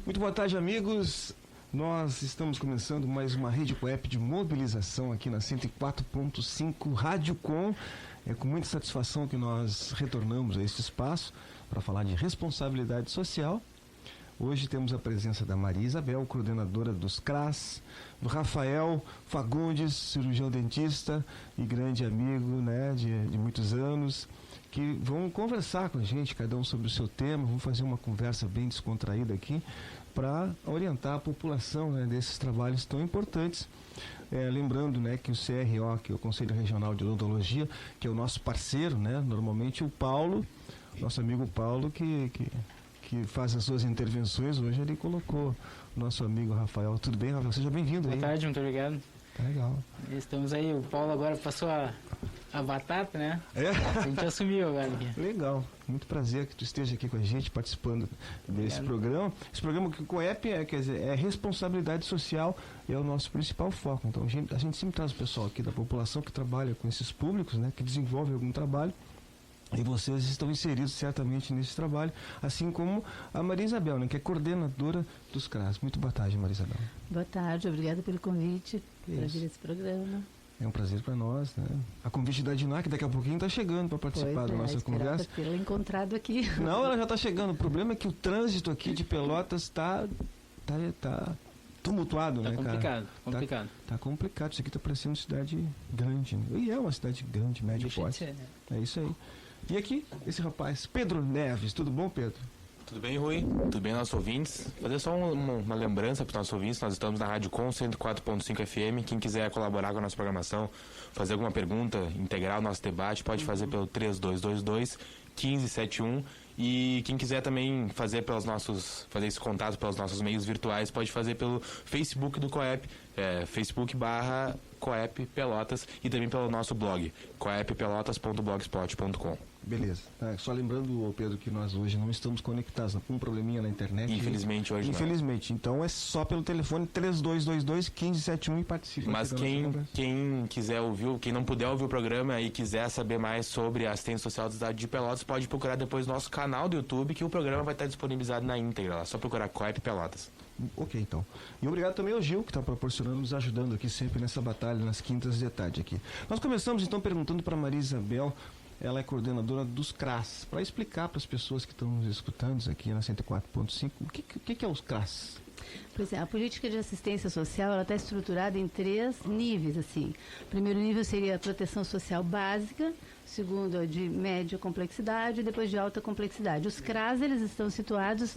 Muito boa tarde, amigos. Nós estamos começando mais uma Rede Coep de mobilização aqui na 104.5 Rádio Com. É com muita satisfação que nós retornamos a este espaço para falar de responsabilidade social. Hoje temos a presença da Maria Isabel, coordenadora dos CRAS, do Rafael Fagundes, cirurgião dentista e grande amigo, né, de muitos anos, que vão conversar com a gente, cada um sobre o seu tema. Vamos fazer uma conversa bem descontraída aqui para orientar a população, né, desses trabalhos tão importantes. Lembrando, né, que o CRO, que é o Conselho Regional de Odontologia, que é o nosso parceiro, né, normalmente o Paulo, nosso amigo Paulo, que faz as suas intervenções. Hoje ele colocou o nosso amigo Rafael. Tudo bem, Rafael? Seja bem-vindo aí. Boa tarde, muito obrigado. Tá legal. Estamos aí, o Paulo agora passou a batata, né? É? A gente assumiu agora aqui. Legal, muito prazer que tu esteja aqui com a gente, participando desse programa. Esse programa que o COEP é responsabilidade social e é o nosso principal foco. Então a gente sempre traz o pessoal aqui da população que trabalha com esses públicos, né, que desenvolve algum trabalho. E vocês estão inseridos certamente nesse trabalho, assim como a Maria Isabel, né, que é coordenadora dos CRAS. Muito boa tarde, Maria Isabel. Boa tarde, obrigada pelo convite para vir esse programa. É um prazer para nós, né? A convite da Diná, que daqui a pouquinho está chegando para participar da nossa conversa. Tê-la encontrado aqui. Não, ela já está chegando. O problema é que o trânsito aqui de Pelotas está tumultuado, né, cara? Complicado. Tá complicado. Isso aqui está parecendo uma cidade grande, né? E é uma cidade grande, médio porte. Né? É isso aí. E aqui, esse rapaz, Pedro Neves. Tudo bom, Pedro? Tudo bem, Rui? Tudo bem, nossos ouvintes? Fazer só uma lembrança para os nossos ouvintes. Nós estamos na Rádio Com 104.5 FM. Quem quiser colaborar com a nossa programação, fazer alguma pergunta, integrar o nosso debate, pode fazer pelo 3222-1571. E quem quiser também fazer esse contato pelos nossos meios virtuais, pode fazer pelo Facebook do COEP, Facebook/COEP Pelotas, e também pelo nosso blog, coeppelotas.blogspot.com. Beleza. Só lembrando, Pedro, que nós hoje não estamos conectados, com um probleminha na internet. Infelizmente hoje Infelizmente. Não. Então é só pelo telefone 3222-1571 e participe. Mas quem quiser ouvir, quem não puder ouvir o programa e quiser saber mais sobre a assistência social da cidade de Pelotas, pode procurar depois nosso canal do YouTube, que o programa vai estar disponibilizado na íntegra. É só procurar COEP Pelotas. Ok, então. E obrigado também ao Gil, que está proporcionando, nos ajudando aqui sempre nessa batalha, nas quintas de tarde aqui. Nós começamos então perguntando para Maria Isabel. Ela é coordenadora dos CRAS, para explicar para as pessoas que estão nos escutando aqui na 104.5 o que é os CRAS. Pois é, a política de assistência social está estruturada em 3 níveis. Assim. O primeiro nível seria a proteção social básica, o segundo é de média complexidade e depois de alta complexidade. Os CRAS eles estão situados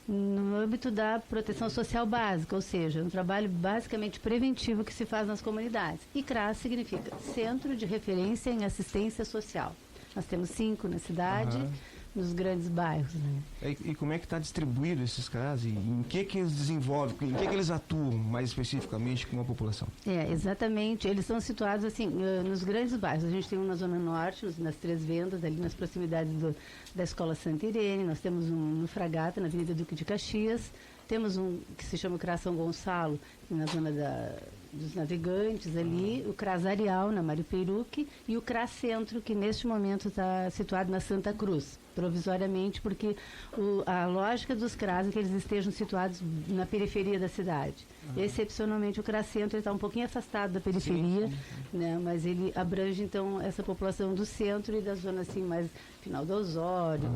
no âmbito da proteção social básica, ou seja, um trabalho basicamente preventivo que se faz nas comunidades. E CRAS significa Centro de Referência em Assistência Social. Nós temos 5 na cidade, nos grandes bairros. Né? E como é que está distribuído esses CRAS? E em que eles desenvolvem? Em que eles atuam mais especificamente com a população? Exatamente. Eles são situados assim nos grandes bairros. A gente tem um na Zona Norte, nas Três Vendas, ali nas proximidades da Escola Santa Irene. Nós temos um no Fragata, na Avenida Duque de Caxias. Temos um que se chama CRAS São Gonçalo, na zona dos Navegantes ali, o CRAS Areal, na Mário Peiruque, e o CRAS Centro, que neste momento está situado na Santa Cruz, provisoriamente, porque a lógica dos CRAS é que eles estejam situados na periferia da cidade. Excepcionalmente, o CRAS Centro está um pouquinho afastado da periferia, né, mas ele abrange, então, essa população do centro e da zona, assim, mais final do Osório,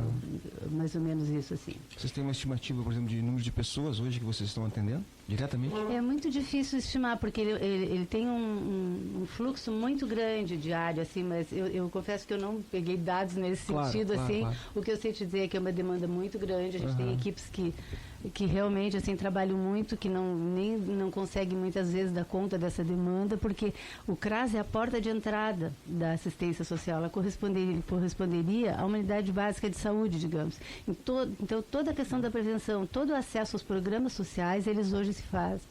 mais ou menos isso, assim. Vocês têm uma estimativa, por exemplo, de número de pessoas hoje que vocês estão atendendo diretamente? É muito difícil estimar, porque ele tem um fluxo muito grande diário, assim, mas eu confesso que eu não peguei dados nesse sentido, assim. Claro. O que eu sei te dizer é que é uma demanda muito grande, a gente tem equipes que realmente, assim, trabalham muito, que não conseguem muitas vezes dar conta dessa demanda, porque o CRAS é a porta de entrada da assistência social, ela corresponderia à unidade básica de saúde, digamos. Então, toda a questão da prevenção, todo o acesso aos programas sociais, eles hoje se faz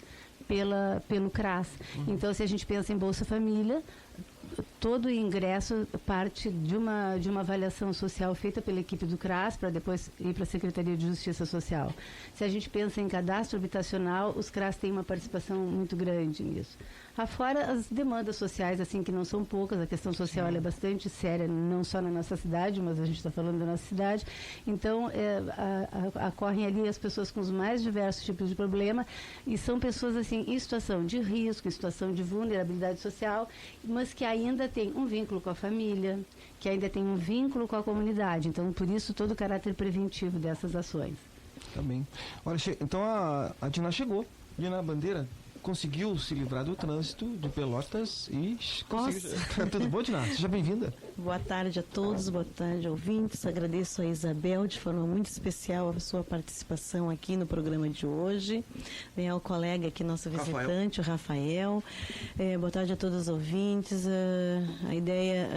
pelo CRAS. Então, se a gente pensa em Bolsa Família, todo o ingresso parte de uma avaliação social feita pela equipe do CRAS para depois ir para a Secretaria de Justiça Social. Se a gente pensa em cadastro habitacional, os CRAS têm uma participação muito grande nisso. Afora as demandas sociais, assim, que não são poucas, a questão social ela é bastante séria, não só na nossa cidade, mas a gente está falando da nossa cidade. Então, ocorrem ali as pessoas com os mais diversos tipos de problema e são pessoas, assim, em situação de risco, em situação de vulnerabilidade social, mas que ainda têm um vínculo com a família, que ainda têm um vínculo com a comunidade. Então, por isso, todo o caráter preventivo dessas ações. Tá bem. Olha, então a Dina chegou. Dina Bandeira conseguiu se livrar do trânsito de Pelotas e conseguiu. Tudo bom, Dina? Seja bem-vinda. Boa tarde a todos, boa tarde, ouvintes. Agradeço a Isabel de forma muito especial a sua participação aqui no programa de hoje. Ao colega aqui, nosso visitante, o Rafael. Boa tarde a todos os ouvintes. A ideia,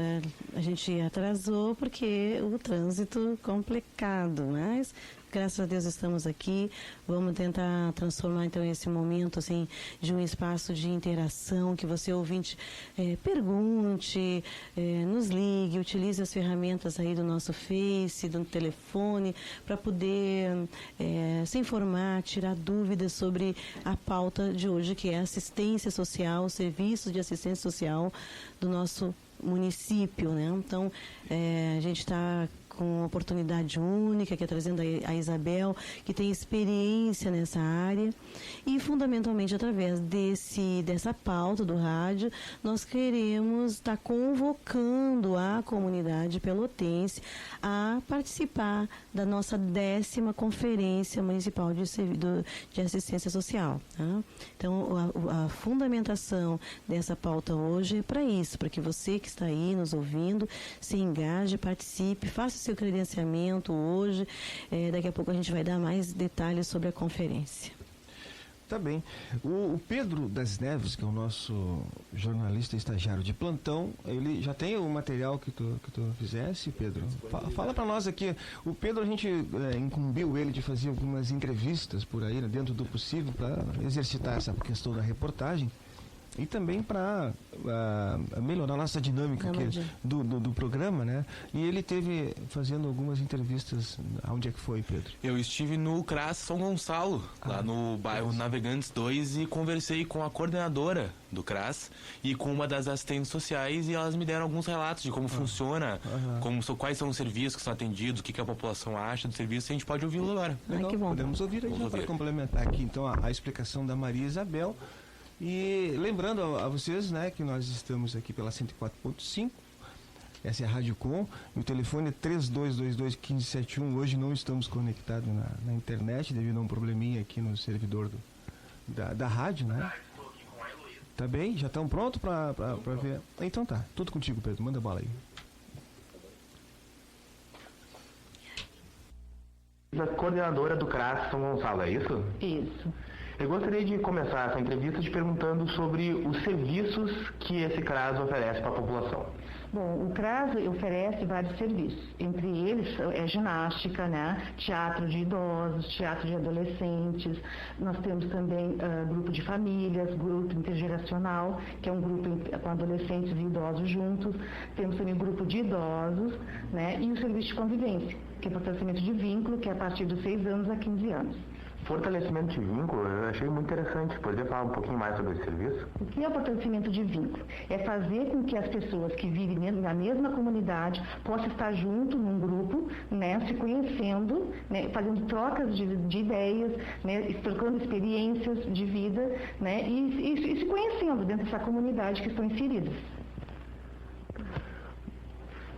a gente atrasou porque o trânsito complicado, mas graças a Deus estamos aqui. Vamos tentar transformar então esse momento assim de um espaço de interação, que você ouvinte pergunte, nos ligue, utilize as ferramentas aí do nosso Face, do telefone, para poder se informar, tirar dúvidas sobre a pauta de hoje, que é assistência social, serviços de assistência social do nosso município, né? Então, a gente está com uma oportunidade única, que é trazendo a Isabel, que tem experiência nessa área, e fundamentalmente através dessa pauta do rádio, nós queremos estar convocando a comunidade pelotense a participar da nossa 10ª Conferência Municipal de Assistência Social. Tá? Então, a fundamentação dessa pauta hoje é para isso, para que você que está aí nos ouvindo se engaje, participe, faça seu credenciamento hoje. Daqui a pouco a gente vai dar mais detalhes sobre a conferência. Tá bem. O Pedro das Neves, que é o nosso jornalista estagiário de plantão, ele já tem o material que tu fizesse, Pedro? Fala para nós aqui. O Pedro, a gente incumbiu ele de fazer algumas entrevistas por aí, né, dentro do possível, para exercitar essa questão da reportagem. E também para melhorar a nossa dinâmica aqui do programa, né? E ele teve fazendo algumas entrevistas. Onde é que foi, Pedro? Eu estive no CRAS São Gonçalo, lá no bairro Navegantes 2, e conversei com a coordenadora do CRAS e com uma das assistentes sociais, e elas me deram alguns relatos de como funciona, quais são os serviços que são atendidos, o que a população acha do serviço, e a gente pode ouvi-lo agora. Legal, que bom. Podemos ouvir aí para complementar aqui, então, a explicação da Maria Isabel. E lembrando a vocês, né, que nós estamos aqui pela 104.5, essa é a Rádio Com, e o telefone é 3222-1571. Hoje não estamos conectados na internet devido a um probleminha aqui no servidor da rádio, né? Tá bem? Já estão prontos para ver? Então tá, tudo contigo, Pedro, manda bala aí. A coordenadora do CRAS São Gonçalo, é isso? Isso. Eu gostaria de começar essa entrevista te perguntando sobre os serviços que esse CRAS oferece para a população. Bom, o CRAS oferece vários serviços. Entre eles ginástica, né? Teatro de idosos, teatro de adolescentes. Nós temos também grupo de famílias, grupo intergeracional, que é um grupo com adolescentes e idosos juntos. Temos também grupo de idosos, né? E o serviço de convivência, que é fortalecimento de vínculo, que é a partir dos 6 anos a 15 anos. Fortalecimento de vínculo, eu achei muito interessante. Poderia falar um pouquinho mais sobre esse serviço? O que é o fortalecimento de vínculo? É fazer com que as pessoas que vivem na mesma comunidade possam estar junto num grupo, né, se conhecendo, né, fazendo trocas de ideias, né, trocando experiências de vida, né, e se conhecendo dentro dessa comunidade que estão inseridas.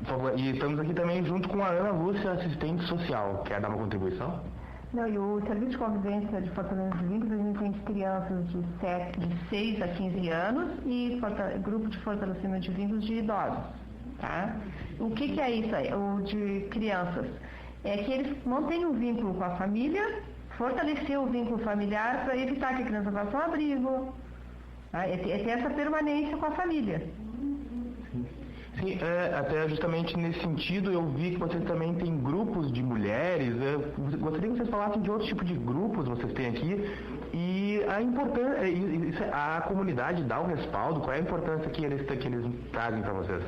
Por favor, e estamos aqui também junto com a Ana Lúcia, assistente social. Quer dar uma contribuição? Não, e o serviço de convivência de fortalecimento de vínculos, a gente tem crianças de 6 a 15 anos e grupo de fortalecimento de vínculos de idosos, tá? O que é isso aí, o de crianças? É que eles mantêm um vínculo com a família, fortalecer o vínculo familiar para evitar que a criança faça um abrigo, tá? É ter essa permanência com a família. Sim, até justamente nesse sentido eu vi que vocês também têm grupos de mulheres. Gostaria que vocês falassem de outro tipo de grupos que vocês têm aqui e a importância, a comunidade dá o respaldo, qual é a importância que eles trazem para vocês?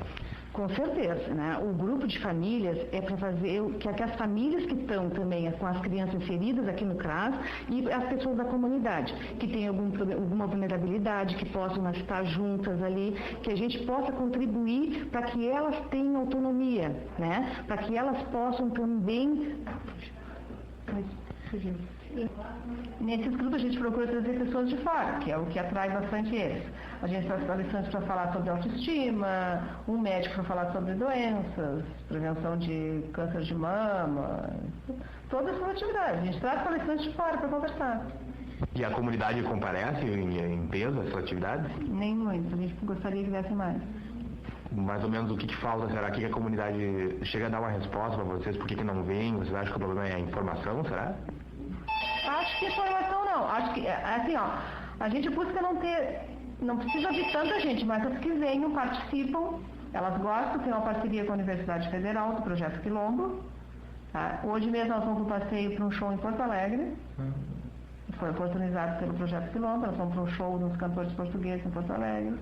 Com certeza, né? O grupo de famílias é para fazer que as famílias que estão também com as crianças inseridas aqui no CRAS e as pessoas da comunidade que têm alguma vulnerabilidade, que possam estar juntas ali, que a gente possa contribuir para que elas tenham autonomia, né? Para que elas possam também... Nesses grupos a gente procura trazer pessoas de fora, que é o que atrai bastante eles. A gente faz palestrantes para falar sobre autoestima, um médico para falar sobre doenças, prevenção de câncer de mama, todas essas atividades. A gente traz palestrantes de fora para conversar. E a comunidade comparece em peso essas atividades? Nem muito, a gente gostaria que desse mais. Mais ou menos o que falta, será que a comunidade chega a dar uma resposta para vocês? Por que não vem? Vocês acham que o problema é a informação, será? Acho que informação não. Acho que, assim, ó, a gente busca não precisa de tanta gente, mas as que venham, participam, elas gostam, tem uma parceria com a Universidade Federal, do Projeto Quilombo. Tá? Hoje mesmo nós vamos para um passeio para um show em Porto Alegre. Foi oportunizado pelo Projeto Quilombo, nós vamos para um show dos cantores portugueses em Porto Alegre.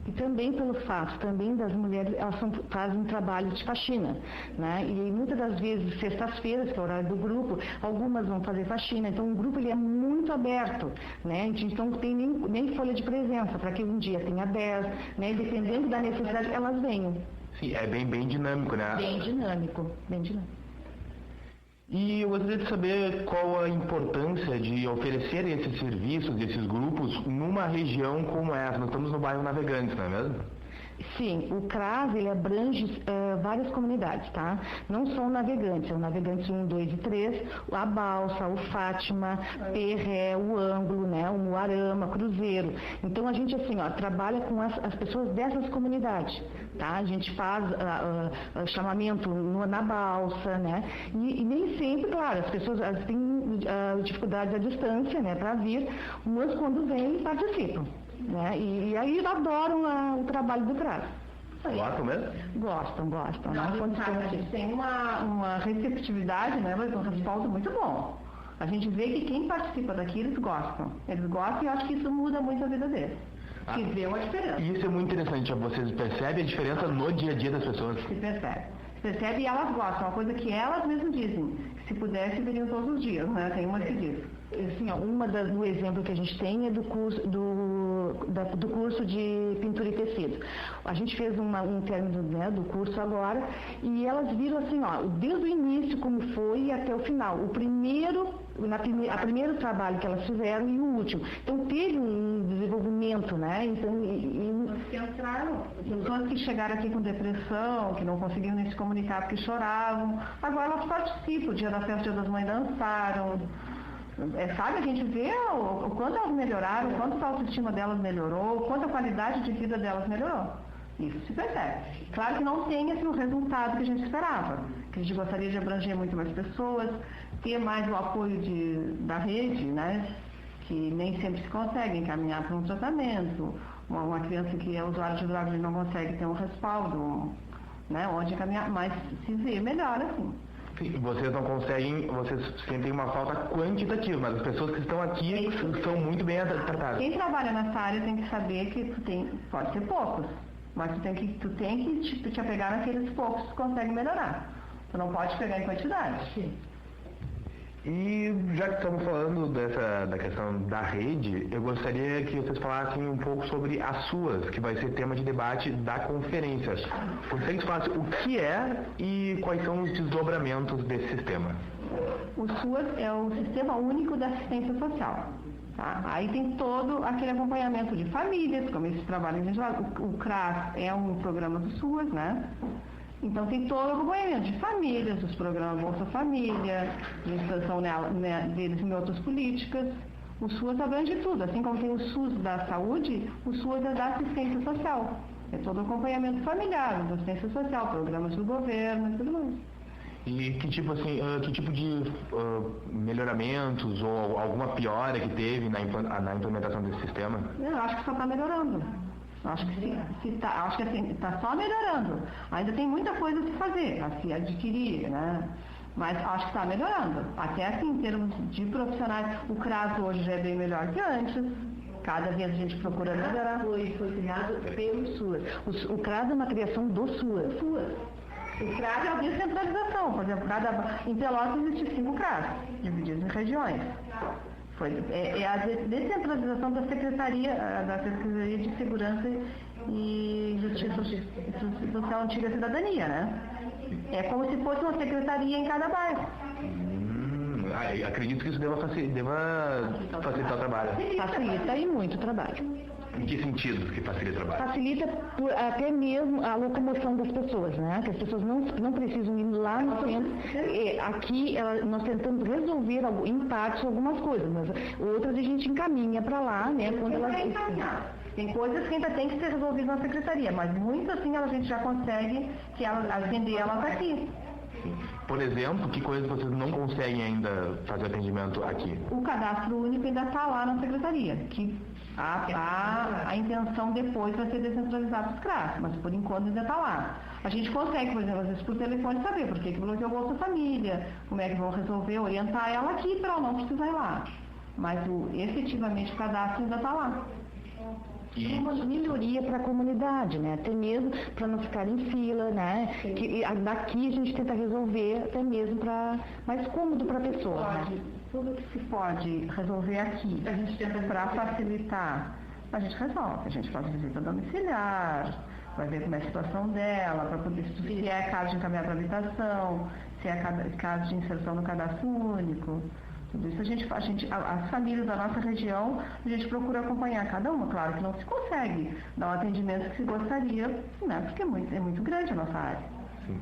E também pelo fato também das mulheres, elas fazem um trabalho de faxina, né? E muitas das vezes, sextas-feiras, que é o horário do grupo, algumas vão fazer faxina, então o grupo ele é muito aberto, né? A gente não tem nem folha de presença, para que um dia tenha 10, né? E dependendo da necessidade, elas venham. Sim, é bem dinâmico, né? Bem dinâmico, bem dinâmico. E eu gostaria de saber qual a importância de oferecer esses serviços, esses grupos, numa região como essa. Nós estamos no bairro Navegantes, não é mesmo? Sim, o CRAS ele abrange várias comunidades, tá? Não só o Navegantes, é o Navegantes 1, 2 e 3, a Balsa, o Fátima, Perré, o Ângulo, né? O Muarama, Cruzeiro. Então a gente assim, ó, trabalha com as pessoas dessas comunidades, tá? A gente faz chamamento na Balsa, né? E nem sempre, claro, as pessoas têm dificuldades à distância, né? Para vir, mas quando vêm, participam. Né? E aí adoram o trabalho do CRAS. Gostam mesmo? Gostam. A gente tem uma receptividade, né, mas um respaldo muito bom. A gente vê que quem participa daqui, eles gostam. Eles gostam e eu acho que isso muda muito a vida deles. Que vê uma diferença. E isso é muito interessante. Vocês percebem a diferença no dia a dia das pessoas? Se percebe e elas gostam. Uma coisa que elas mesmas dizem. Se pudesse, viriam todos os dias, né? Tem uma que diz. Assim, ó, do exemplo que a gente tem é do curso de pintura e tecido. A gente fez um término, né, do curso agora e elas viram assim, ó, desde o início como foi e até o final. O primeiro trabalho que elas fizeram e o último. Então teve um desenvolvimento, né? Então, que entraram, pessoas que chegaram aqui com depressão, que não conseguiam nem se comunicar porque choravam, agora elas participam. O dia da festa, Dia das Mães dançaram. Sabe, a gente vê o quanto elas melhoraram, o quanto a autoestima delas melhorou, o quanto a qualidade de vida delas melhorou. Isso se percebe. Claro que não tem assim, o resultado que a gente esperava, que a gente gostaria de abranger muito mais pessoas, ter mais o apoio da rede, né, que nem sempre se consegue encaminhar para um tratamento. Uma criança que é usuária de drogas não consegue ter um respaldo, né, onde encaminhar, mas se vê melhor assim. Vocês não conseguem, vocês sentem uma falta quantitativa, mas as pessoas que estão aqui são muito bem tratadas. Quem trabalha nessa área tem que saber que pode ser poucos, mas tu tem que te apegar naqueles poucos que tu consegue melhorar. Tu não pode pegar em quantidade. Sim. E já que estamos falando da questão da rede, eu gostaria que vocês falassem um pouco sobre as SUAS, que vai ser tema de debate da conferência. Gostaria que falassem o que é e quais são os desdobramentos desse sistema. O SUAS é o Sistema Único da Assistência Social. Tá? Aí tem todo aquele acompanhamento de famílias, como esse trabalho o CRAS é um programa do SUAS, né? Então tem todo o acompanhamento de famílias, dos programas Bolsa Família, de inserção deles em outras políticas. O SUAS abrange tudo, assim como tem o SUS da saúde, o SUAS é da assistência social. É todo o acompanhamento familiar, da assistência social, programas do governo e tudo mais. E que tipo de melhoramentos ou alguma piora que teve na implementação desse sistema? Eu acho que só está melhorando. Acho que está só melhorando. Ainda tem muita coisa a se fazer, a se adquirir, né? Mas acho que está melhorando. Até assim, em termos de profissionais, o CRAS hoje já é bem melhor que antes. Cada vez a gente procura melhorar. Foi criado pelo SUAS. O CRAS é uma criação do SUAS. O CRAS é a descentralização. Por exemplo, em Pelotas existe 5 CRAS, divididos em regiões. É a descentralização da Secretaria de Segurança e Justiça Social Antiga Cidadania, né? É como se fosse uma secretaria em cada bairro. Acredito que isso deva facilitar o trabalho. Facilita e muito o trabalho. Em que sentido que facilita o trabalho? Facilita até mesmo a locomoção das pessoas, né? Que as pessoas não precisam ir lá no centro. Aqui nós tentamos resolver em partes algumas coisas, mas outras a gente encaminha para lá, né? Quando elas... Tem coisas que ainda tem que ser resolvidas na secretaria, mas muitas assim a gente já consegue atender elas aqui. Por exemplo, que coisas vocês não conseguem ainda fazer atendimento aqui? O cadastro único ainda está lá na secretaria, que a intenção depois vai ser descentralizar para os CRAS, mas por enquanto ainda está lá. A gente consegue, por exemplo, às vezes por telefone saber por que bloqueou o Bolsa Família, como é que vão resolver, orientar ela aqui para ela não precisar ir lá. Mas efetivamente o cadastro ainda está lá. É uma melhoria para a comunidade, né? Até mesmo para não ficar em fila, né? Que daqui a gente tenta resolver até mesmo para mais cômodo para a pessoa, né? Tudo que se pode resolver aqui, a gente tenta para facilitar, a gente resolve. A gente faz visita domiciliar, vai ver como é a situação dela, para poder se é caso de encaminhar para habitação, se é caso de inserção no cadastro único. Tudo isso as famílias da nossa região, a gente procura acompanhar cada uma. Claro que não se consegue dar um atendimento que se gostaria, né? Porque é muito grande a nossa área. Sim.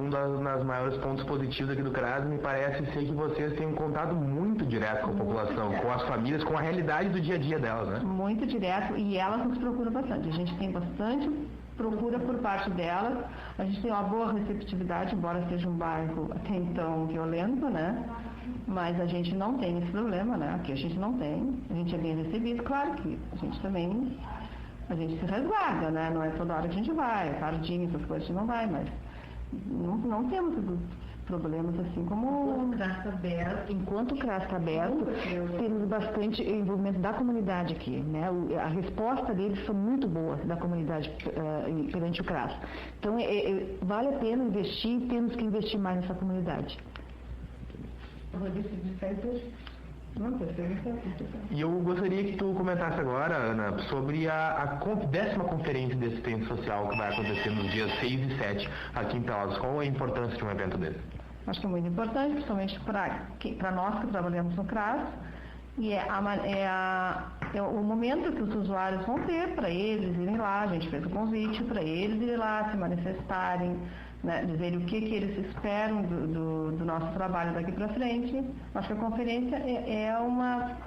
Um das maiores pontos positivos aqui do CRAS me parece ser que vocês têm um contato muito direto com a população, com as famílias, com a realidade do dia a dia delas, né? Muito direto, e elas nos procuram bastante. A gente tem bastante procura por parte delas. A gente tem uma boa receptividade, embora seja um bairro até então violento, né? Mas a gente não tem esse problema, né? Aqui a gente não tem. A gente é bem recebido, claro que a gente também... A gente se resguarda, né? Não é toda hora que a gente vai, tardinho, essas coisas a gente não vai, mas não temos problemas assim como... Enquanto o CRAS está aberto, temos bastante envolvimento da comunidade aqui, né? A resposta deles foi muito boa, da comunidade perante o CRAS. Então, vale a pena investir, temos que investir mais nessa comunidade. E eu gostaria que tu comentasse agora, Ana, sobre a 10ª conferência de assistência social que vai acontecer nos dias 6 e 7 aqui em Pelotas. Qual a importância de um evento desse? Acho que é muito importante, principalmente para nós que trabalhamos no CRAS, e é o momento que os usuários vão ter para eles irem lá. A gente fez o convite para eles irem lá, se manifestarem, né, dizerem o que eles esperam do nosso trabalho daqui para frente. Acho que a conferência é uma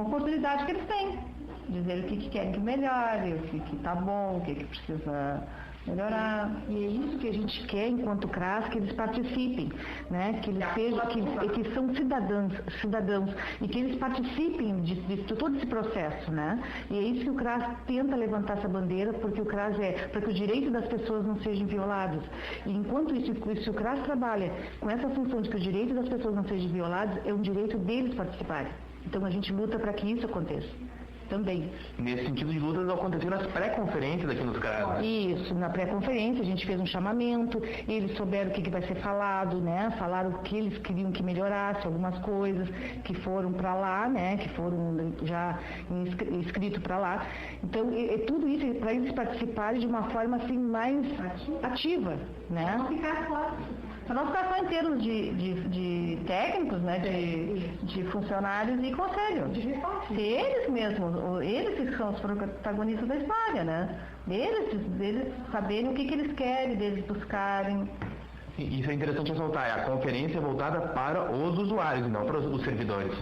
oportunidade que eles têm, dizer o que querem que melhore, o que está bom, o que precisa melhorar. E é isso que a gente quer enquanto CRAS, que eles participem, né? Que eles sejam, que são cidadãos e que eles participem de todo esse processo, né? E é isso que o CRAS tenta levantar essa bandeira, porque o CRAS para que os direitos das pessoas não sejam violados. E enquanto isso, se o CRAS trabalha com essa função de que os direitos das pessoas não sejam violados, é um direito deles participarem. Então a gente luta para que isso aconteça. Também. Nesse sentido de lutas aconteceram as pré-conferências aqui nos CRAS, né? Isso, na pré-conferência a gente fez um chamamento, eles souberam o que vai ser falado, né? Falaram o que eles queriam que melhorasse, algumas coisas que foram para lá, né? Que foram já inscritos para lá. Então, tudo isso para eles participarem de uma forma assim mais ativa, né? Para não ficar só em termos de técnicos, né, de funcionários e conselho. Se eles mesmos, eles que são os protagonistas da história, né? Deles saberem o que eles querem, deles buscarem. Isso é interessante ressaltar, é a conferência voltada para os usuários e não para os servidores.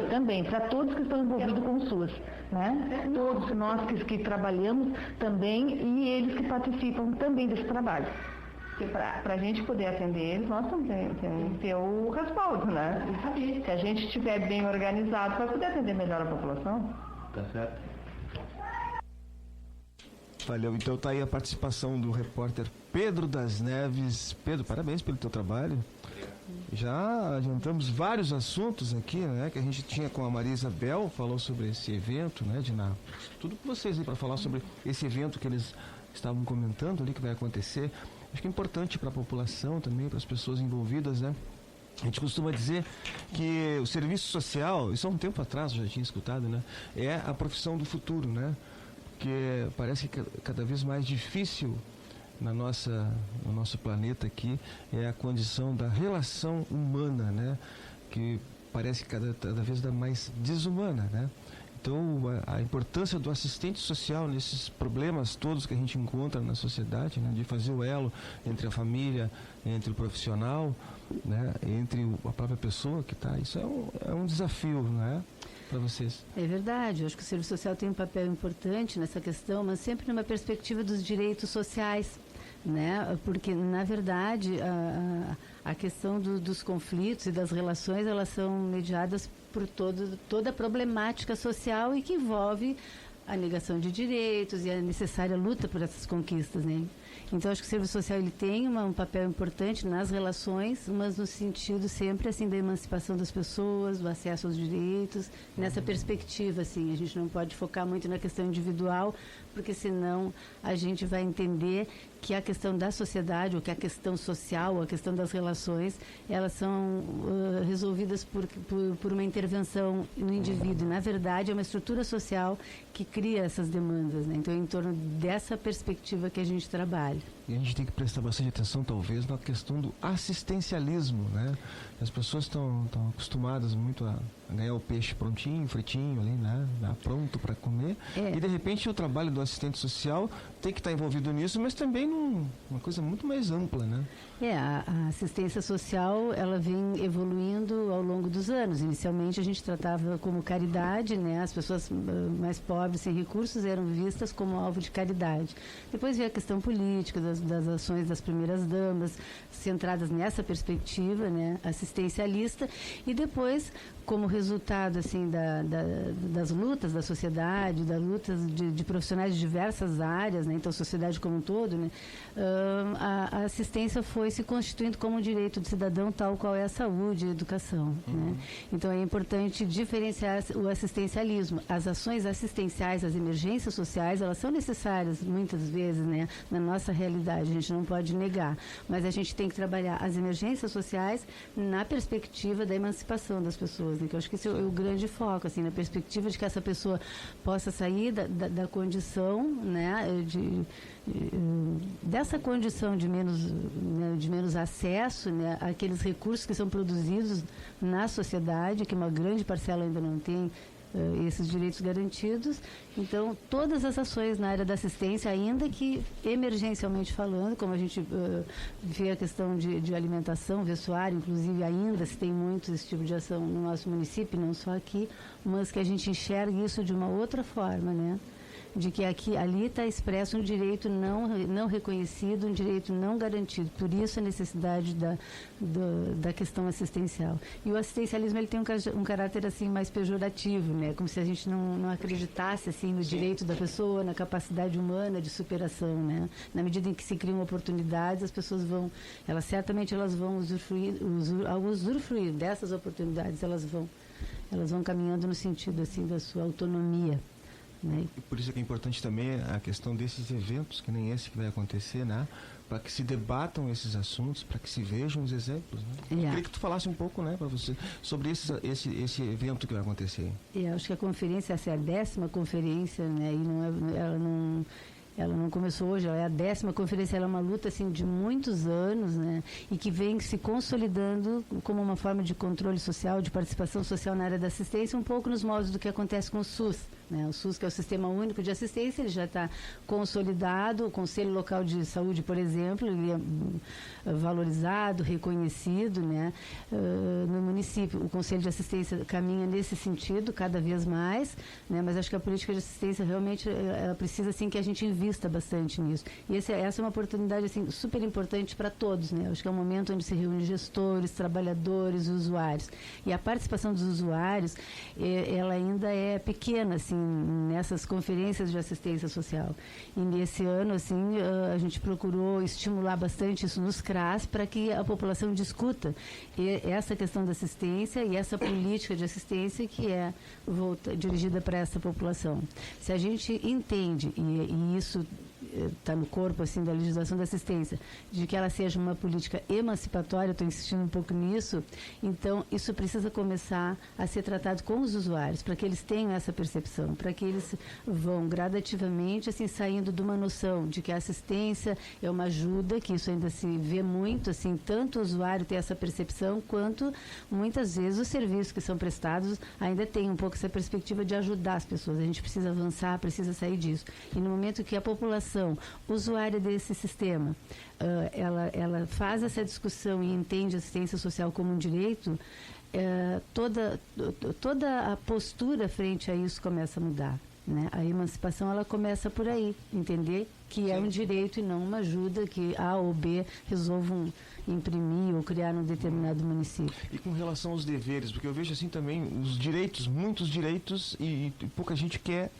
Também, para todos que estão envolvidos com o SUS, né? Todos nós que trabalhamos também e eles que participam também desse trabalho. Porque para a gente poder atender eles, nós também temos que ter o respaldo, né? Se a gente estiver bem organizado, vai poder atender melhor a população. Tá certo? Valeu, então tá aí a participação do repórter Pedro das Neves. Pedro, parabéns pelo teu trabalho. Já adiantamos vários assuntos aqui, né, que a gente tinha com a Maria Isabel, falou sobre esse evento, né, tudo com vocês aí para falar sobre esse evento que eles estavam comentando ali, que vai acontecer. Acho que é importante para a população também, para as pessoas envolvidas, né. A gente costuma dizer que o serviço social, isso há um tempo atrás eu já tinha escutado, né, é a profissão do futuro, né, porque parece que cada vez mais difícil no nosso planeta aqui é a condição da relação humana, né, que parece cada vez mais desumana, né. Então a importância do assistente social nesses problemas todos que a gente encontra na sociedade, né, de fazer o elo entre a família, entre o profissional, né, entre a própria pessoa que está, isso é um desafio, né, para vocês. É verdade, eu acho que o serviço social tem um papel importante nessa questão, mas sempre numa perspectiva dos direitos sociais, né? Porque, na verdade, a questão dos conflitos e das relações, elas são mediadas por toda a problemática social e que envolve a negação de direitos e a necessária luta por essas conquistas, né? Então, acho que o serviço social ele tem um papel importante nas relações, mas no sentido sempre assim da emancipação das pessoas, do acesso aos direitos, nessa perspectiva, assim, a gente não pode focar muito na questão individual, porque senão a gente vai entender que a questão da sociedade, ou que a questão social, a questão das relações, elas são resolvidas por uma intervenção no indivíduo. Na verdade, é uma estrutura social que cria essas demandas, né? Então, é em torno dessa perspectiva que a gente trabalha. E a gente tem que prestar bastante atenção, talvez, na questão do assistencialismo, né? As pessoas estão acostumadas muito a ganhar o peixe prontinho, fritinho ali, né? Pronto para comer. E, de repente, o trabalho do assistente social tem que estar envolvido nisso, mas também numa coisa muito mais ampla, né? A assistência social, ela vem evoluindo ao longo dos anos. Inicialmente, a gente tratava como caridade, né? As pessoas mais pobres, sem recursos, eram vistas como alvo de caridade. Depois veio a questão política, das ações das primeiras damas, centradas nessa perspectiva, né, assistencialista, e depois, como resultado assim das lutas da sociedade, das lutas de profissionais de diversas áreas, né, então a sociedade como um todo, né, a assistência foi se constituindo como um direito do cidadão, tal qual é a saúde e a educação. Né? Então é importante diferenciar o assistencialismo. As ações assistenciais, as emergências sociais, elas são necessárias muitas vezes, né, na nossa realidade, a gente não pode negar, mas a gente tem que trabalhar as emergências sociais na perspectiva da emancipação das pessoas, né? Que eu acho que esse é o grande foco, assim, na perspectiva de que essa pessoa possa sair da condição, né, dessa condição de menos acesso, né, àqueles recursos que são produzidos na sociedade, que uma grande parcela ainda não tem esses direitos garantidos. Então, todas as ações na área da assistência, ainda que emergencialmente falando, como a gente vê a questão de alimentação, vestuário, inclusive ainda se tem muito esse tipo de ação no nosso município, não só aqui, mas que a gente enxergue isso de uma outra forma, né? De que ali está expresso um direito não reconhecido, um direito não garantido. Por isso a necessidade da questão assistencial. E o assistencialismo ele tem um caráter assim mais pejorativo, né? Como se a gente não acreditasse assim no direito da pessoa, na capacidade humana de superação, né? Na medida em que se criam oportunidades, as pessoas vão usufruir dessas oportunidades, elas vão caminhando no sentido assim da sua autonomia. Né? E por isso que é importante também a questão desses eventos, que nem esse que vai acontecer, né? Para que se debatam esses assuntos, para que se vejam os exemplos. Né? Eu queria que tu falasse um pouco, né, para você, sobre esse evento que vai acontecer. Acho que a conferência, essa é a 10ª conferência, né? E ela não começou hoje, ela é a 10ª conferência, ela é uma luta assim, de muitos anos, né? E que vem se consolidando como uma forma de controle social, de participação social na área da assistência, um pouco nos moldes do que acontece com o SUS. Né? O SUS, que é o Sistema Único de Assistência, ele já está consolidado. O Conselho Local de Saúde, por exemplo, ele é valorizado, reconhecido, né? No município. O Conselho de Assistência caminha nesse sentido cada vez mais, né? Mas acho que a política de assistência realmente ela precisa assim, que a gente invista bastante nisso. E essa é uma oportunidade assim, super importante para todos. Né? Acho que é um momento onde se reúne gestores, trabalhadores, usuários. E a participação dos usuários, ela ainda é pequena, assim, nessas conferências de assistência social. E nesse ano, assim, a gente procurou estimular bastante isso nos CRAS para que a população discuta essa questão da assistência e essa política de assistência que é dirigida para essa população. Se a gente entende, e isso está no corpo assim da legislação da assistência, de que ela seja uma política emancipatória, estou insistindo um pouco nisso, então isso precisa começar a ser tratado com os usuários, para que eles tenham essa percepção, para que eles vão gradativamente assim saindo de uma noção de que a assistência é uma ajuda, que isso ainda se vê muito, assim, tanto o usuário ter essa percepção, quanto muitas vezes os serviços que são prestados ainda tem um pouco essa perspectiva de ajudar as pessoas. A gente precisa avançar, precisa sair disso. E no momento que a população usuária desse sistema, ela faz essa discussão e entende a assistência social como um direito, toda a postura frente a isso começa a mudar, né? A emancipação, ela começa por aí, entender que é um direito e não uma ajuda que A ou B resolvam imprimir ou criar num determinado município. E com relação aos deveres, porque eu vejo assim também os direitos, muitos direitos, e pouca gente quer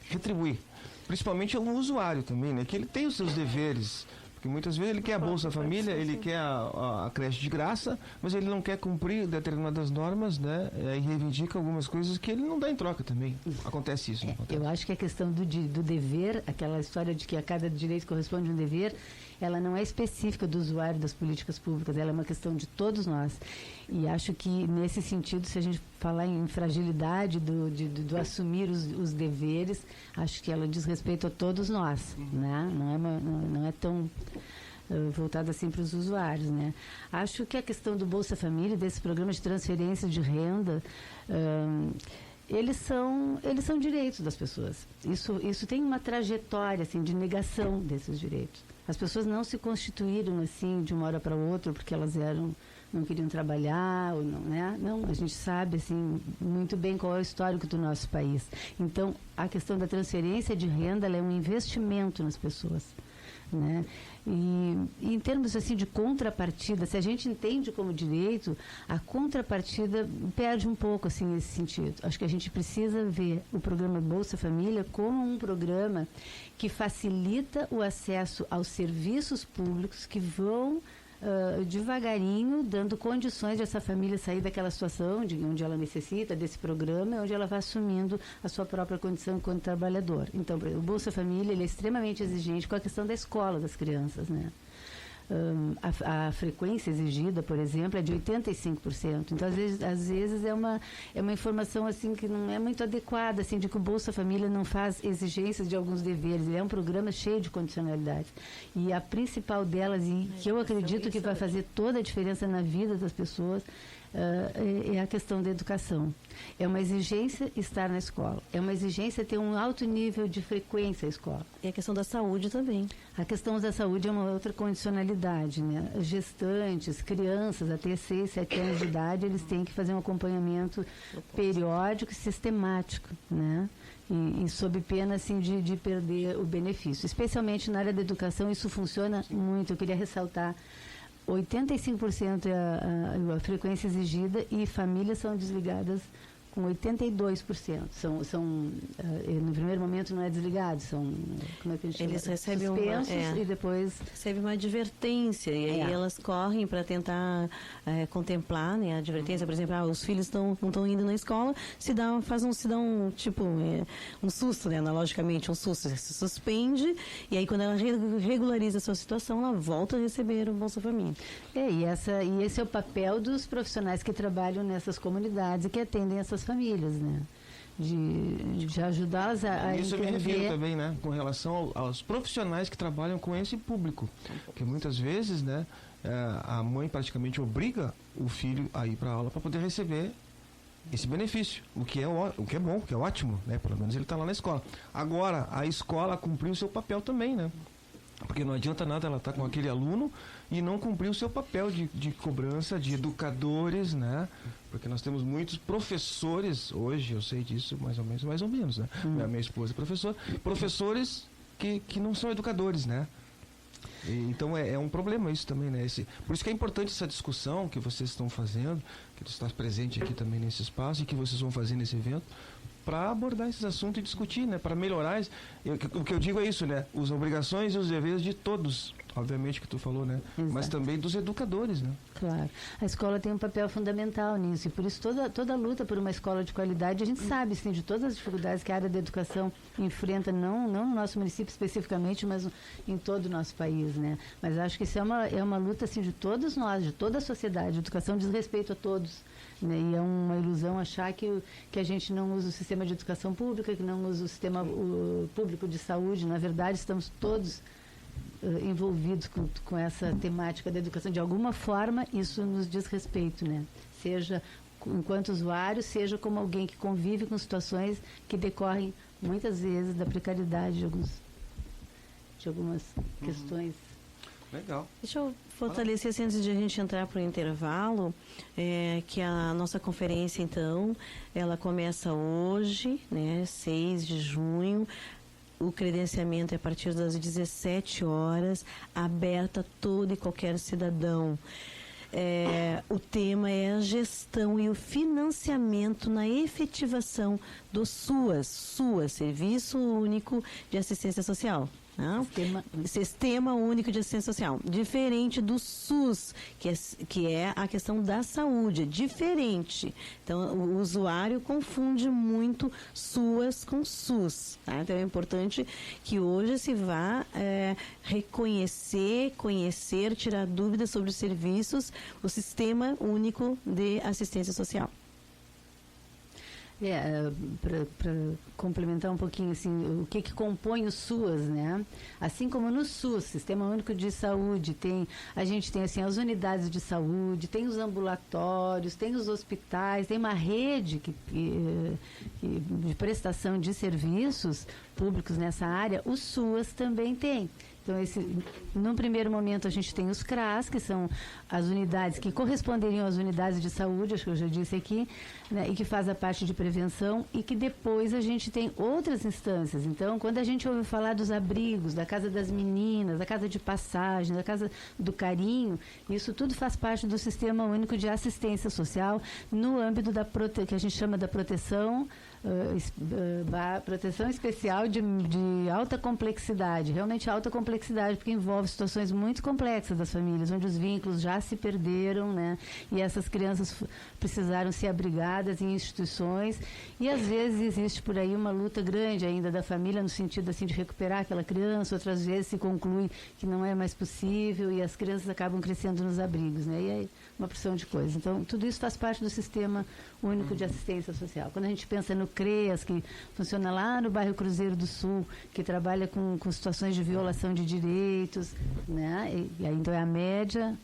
retribuir. Principalmente o usuário também, né? Que ele tem os seus deveres. Porque muitas vezes ele quer a Bolsa Família, ele quer a creche de graça, mas ele não quer cumprir determinadas normas, né? E reivindica algumas coisas que ele não dá em troca também. Acontece isso, não acontece? Eu acho que a questão do dever, aquela história de que a cada direito corresponde um dever, ela não é específica do usuário das políticas públicas, ela é uma questão de todos nós. E acho que, nesse sentido, se a gente falar em fragilidade do assumir os deveres, acho que ela diz respeito a todos nós, né? Não é tão voltada assim para os usuários, né? Acho que a questão do Bolsa Família, desse programa de transferência de renda, eles são direitos das pessoas. Isso tem uma trajetória assim, de negação desses direitos. As pessoas não se constituíram assim de uma hora para outra porque elas não queriam trabalhar, ou não, né? Não, a gente sabe assim, muito bem qual é o histórico do nosso país. Então, a questão da transferência de renda, ela é um investimento nas pessoas, né? E em termos assim de contrapartida, se a gente entende como direito, a contrapartida perde um pouco assim nesse sentido. Acho que a gente precisa ver o programa Bolsa Família como um programa que facilita o acesso aos serviços públicos que vão devagarinho dando condições de essa família sair daquela situação onde ela necessita desse programa, onde ela vai assumindo a sua própria condição enquanto trabalhador. Então, o Bolsa Família, ele é extremamente exigente com a questão da escola das crianças, né? A frequência exigida, por exemplo, é de 85%. Então, às vezes é uma informação assim que não é muito adequada, assim, de que o Bolsa Família não faz exigências de alguns deveres. Ele é um programa cheio de condicionalidades. E a principal delas, e que eu acredito que vai fazer toda a diferença na vida das pessoas, é a questão da educação. É uma exigência estar na escola. É uma exigência ter um alto nível de frequência à escola. E a questão da saúde também. A questão da saúde é uma outra condicionalidade, né? Gestantes, crianças até 6, 7 anos de idade, eles têm que fazer um acompanhamento periódico e sistemático, né? E sob pena assim, de perder o benefício. Especialmente na área da educação, isso funciona muito. Eu queria ressaltar 85% é a frequência exigida e famílias são desligadas com 82%. No primeiro momento não é desligado, são, como é que a gente eles chama? Recebem suspensos e depois recebem uma advertência e aí elas correm para tentar contemplar, né, a advertência, por exemplo, os filhos não estão indo na escola, se dá um susto, né, analogicamente, um susto, se suspende e aí quando ela regulariza a sua situação, ela volta a receber o Bolsa Família. E esse é o papel dos profissionais que trabalham nessas comunidades e que atendem essas famílias, né? De ajudá-las a isso entender. Eu me refiro também, né? Com relação aos profissionais que trabalham com esse público. Porque muitas vezes, né? A mãe praticamente obriga o filho a ir para a aula para poder receber esse benefício, o que é bom, o que é ótimo, né? Pelo menos ele está lá na escola. Agora, a escola cumpriu o seu papel também, né? Porque não adianta nada ela estar com aquele aluno e não cumprir o seu papel de cobrança, de educadores, né? Porque nós temos muitos professores, hoje eu sei disso mais ou menos, né? Minha esposa é professores que não são educadores, né? Então é um problema isso também, né? Por isso que é importante essa discussão que vocês estão fazendo, que você está presente aqui também nesse espaço e que vocês vão fazer nesse evento, para abordar esses assuntos e discutir, né? Para melhorar. O que eu digo é isso, né? As obrigações e os deveres de todos, obviamente que tu falou, né? Exato. Mas também dos educadores, né? Claro. A escola tem um papel fundamental nisso, e por isso toda a luta por uma escola de qualidade, a gente sabe, sim, de todas as dificuldades que a área da educação enfrenta, não no nosso município especificamente, mas em todo o nosso país, né? Mas acho que isso é uma luta, assim, de todos nós, de toda a sociedade. A educação diz respeito a todos, né? E é uma ilusão achar que a gente não usa o sistema de educação pública, que não usa o sistema público de saúde. Na verdade, estamos todos envolvidos com essa temática da educação. De alguma forma, isso nos diz respeito, né? Seja enquanto usuário, seja como alguém que convive com situações que decorrem, muitas vezes, da precariedade de algumas questões. Legal. Deixa eu fortalecer, assim, antes de a gente entrar para o intervalo, que a nossa conferência, então, ela começa hoje, né, 6 de junho. O credenciamento é a partir das 17 horas, aberta a todo e qualquer cidadão. O tema é a gestão e o financiamento na efetivação do SUAS, Serviço Único de Assistência Social. Não? Sistema Único de Assistência Social. Diferente do SUS, que é a questão da saúde. É diferente. Então, o usuário confunde muito SUAS com SUS. Tá? Então, é importante que hoje se vá reconhecer, conhecer, tirar dúvidas sobre os serviços, o Sistema Único de Assistência Social. Para complementar um pouquinho, assim, o que compõe o SUAS, né? Assim como no SUS, Sistema Único de Saúde, a gente tem, assim, as unidades de saúde, tem os ambulatórios, tem os hospitais, tem uma rede de prestação de serviços públicos nessa área. O SUAS também tem. Então, num primeiro momento, a gente tem os CRAS, que são as unidades que corresponderiam às unidades de saúde, acho que eu já disse aqui, né, e que faz a parte de prevenção, e que depois a gente tem outras instâncias. Então, quando a gente ouve falar dos abrigos, da Casa das Meninas, da Casa de Passagem, da Casa do Carinho, isso tudo faz parte do Sistema Único de Assistência Social, no âmbito que a gente chama da proteção especial de alta complexidade, realmente alta complexidade, porque envolve situações muito complexas das famílias, onde os vínculos já se perderam, né? E essas crianças precisaram ser abrigadas em instituições, e às vezes existe por aí uma luta grande ainda da família no sentido, assim, de recuperar aquela criança. Outras vezes se conclui que não é mais possível e as crianças acabam crescendo nos abrigos, né? E aí uma porção de coisas. Então, tudo isso faz parte do Sistema Único de Assistência Social. Quando a gente pensa no CREAS, que funciona lá no bairro Cruzeiro do Sul, que trabalha com situações de violação de direitos, né? E aí, então, é a média...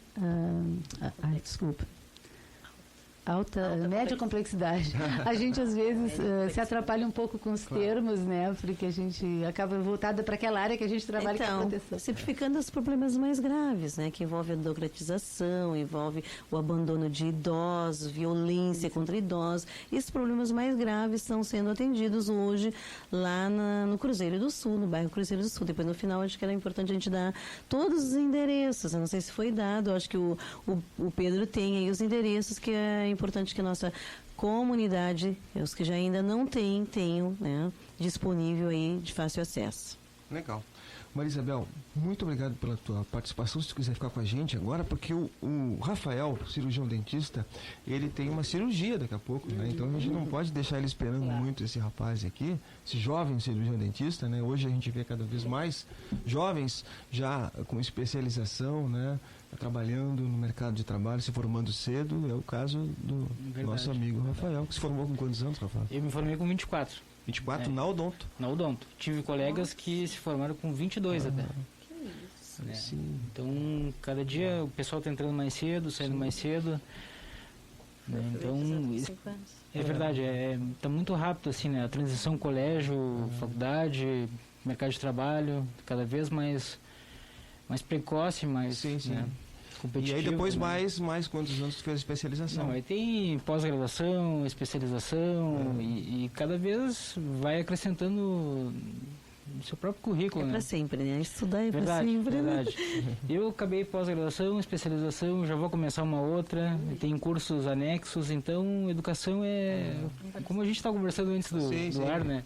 média complexidade. A gente, às vezes, se atrapalha um pouco com os termos, né? Porque a gente acaba voltada para aquela área que a gente trabalha com a proteção. Simplificando os problemas mais graves, né? Que envolve a burocratização, envolve o abandono de idosos, violência contra idosos. Esses problemas mais graves estão sendo atendidos hoje lá no Cruzeiro do Sul, no bairro Cruzeiro do Sul. Depois, no final, acho que era importante a gente dar todos os endereços. Eu não sei se foi dado, acho que o Pedro tem aí os endereços, que é importante que a nossa comunidade, os que já ainda não tenham, né, disponível aí de fácil acesso. Legal. Maria Isabel, muito obrigado pela tua participação. Se tu quiser ficar com a gente agora, porque o Rafael, cirurgião dentista, ele tem uma cirurgia daqui a pouco, né? Então a gente não pode deixar ele esperando muito, esse rapaz aqui, esse jovem cirurgião dentista, né? Hoje a gente vê cada vez mais jovens já com especialização, né? Trabalhando no mercado de trabalho, se formando cedo. É o caso do nosso amigo Rafael, que se formou com quantos anos, Rafael? Eu me formei com 24. 24 na Odonto? Na Odonto. Tive colegas que se formaram com 22 até. Que isso. Né? Sim. Então, cada dia o pessoal está entrando mais cedo, saindo mais cedo. Né? Então, é verdade, tá muito rápido, assim, né? A transição colégio, faculdade, mercado de trabalho, cada vez mais precoce, mais... Sim, sim. Né? E aí depois mais quantos anos tu fez especialização? Não, aí tem pós-graduação, especialização e cada vez vai acrescentando seu próprio currículo, para sempre, né? Estudar é para sempre. Verdade. Eu acabei pós-graduação, especialização, já vou começar uma outra, tem cursos anexos, então educação como a gente estava conversando antes do ar, né?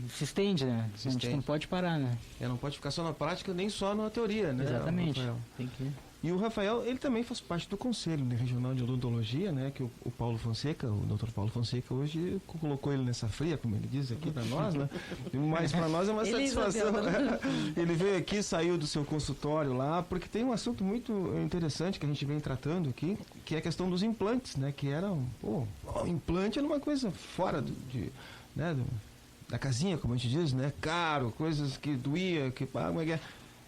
Se estende, né? A gente não pode parar, né? Não pode ficar só na prática, nem só na teoria, né? Exatamente. Tem que... E o Rafael, ele também faz parte do Conselho Regional de Odontologia, né? Que o Paulo Fonseca, o Dr. Paulo Fonseca, hoje colocou ele nessa fria, como ele diz aqui para nós, né? Mas para nós é uma satisfação. Ele veio aqui, saiu do seu consultório lá, porque tem um assunto muito interessante que a gente vem tratando aqui, que é a questão dos implantes, né? Que era o implante era uma coisa fora da casinha, como a gente diz, né? Caro, coisas que doía,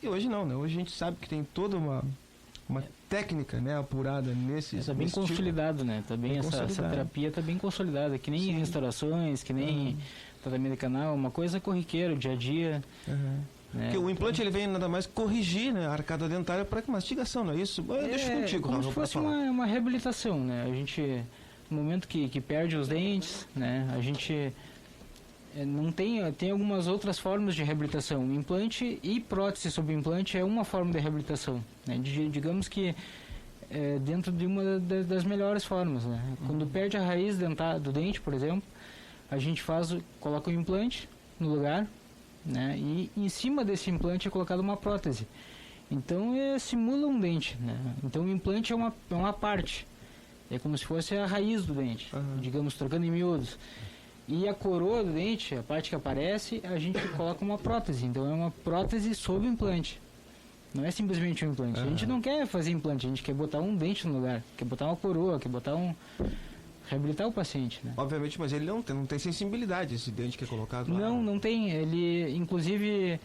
e hoje não, né? Hoje a gente sabe que tem toda uma técnica, né, apurada nesse... Está bem consolidado, né? Tá bem essa terapia está bem consolidada, que nem restaurações, que nem tratamento de canal, uma coisa corriqueira, dia a dia. Né? Porque o implante ele vem nada mais corrigir, né, a arcada dentária para mastigação, não é isso? Deixa contigo, como se fosse uma reabilitação, né? A gente, no momento que perde os dentes, né, a gente... não tem algumas outras formas de reabilitação. Implante e prótese sobre implante é uma forma de reabilitação, né? Digamos que dentro de uma das melhores formas, né? Quando perde a raiz do dente, por exemplo, a gente coloca o implante no lugar, né? E em cima desse implante é colocada uma prótese. Então simula um dente, né? Então o implante é uma parte, é como se fosse a raiz do dente, digamos, trocando em miúdos. E a coroa do dente, a parte que aparece, a gente coloca uma prótese. Então é uma prótese sob implante. Não é simplesmente um implante. A gente não quer fazer implante, a gente quer botar um dente no lugar, quer botar uma coroa, quer botar reabilitar o paciente, né? Obviamente, mas ele não tem sensibilidade, esse dente que é colocado lá. Não tem. Ele, inclusive,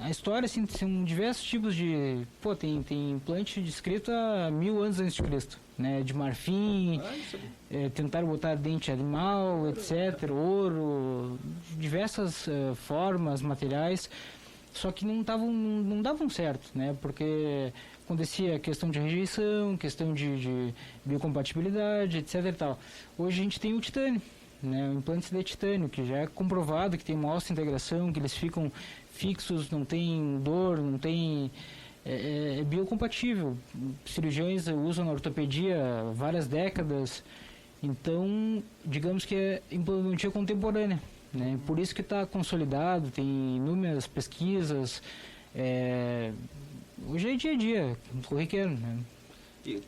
a história, assim, são diversos tipos de... tem implante descrito há 1000 anos antes de Cristo, né? De marfim, tentaram botar dente animal, etc., ouro, diversas formas, materiais, só que não davam certo, né? Porque acontecia questão de rejeição, questão de biocompatibilidade, etc. e tal. Hoje a gente tem o titânio, né? Implantes de titânio, que já é comprovado que tem uma osso-integração, que eles ficam fixos, não tem dor, não tem... É biocompatível. Cirurgiões usam na ortopedia há várias décadas. Então, digamos que é implantologia contemporânea, né? Por isso que está consolidado, tem inúmeras pesquisas. Hoje é dia a dia, corriqueiro, né? E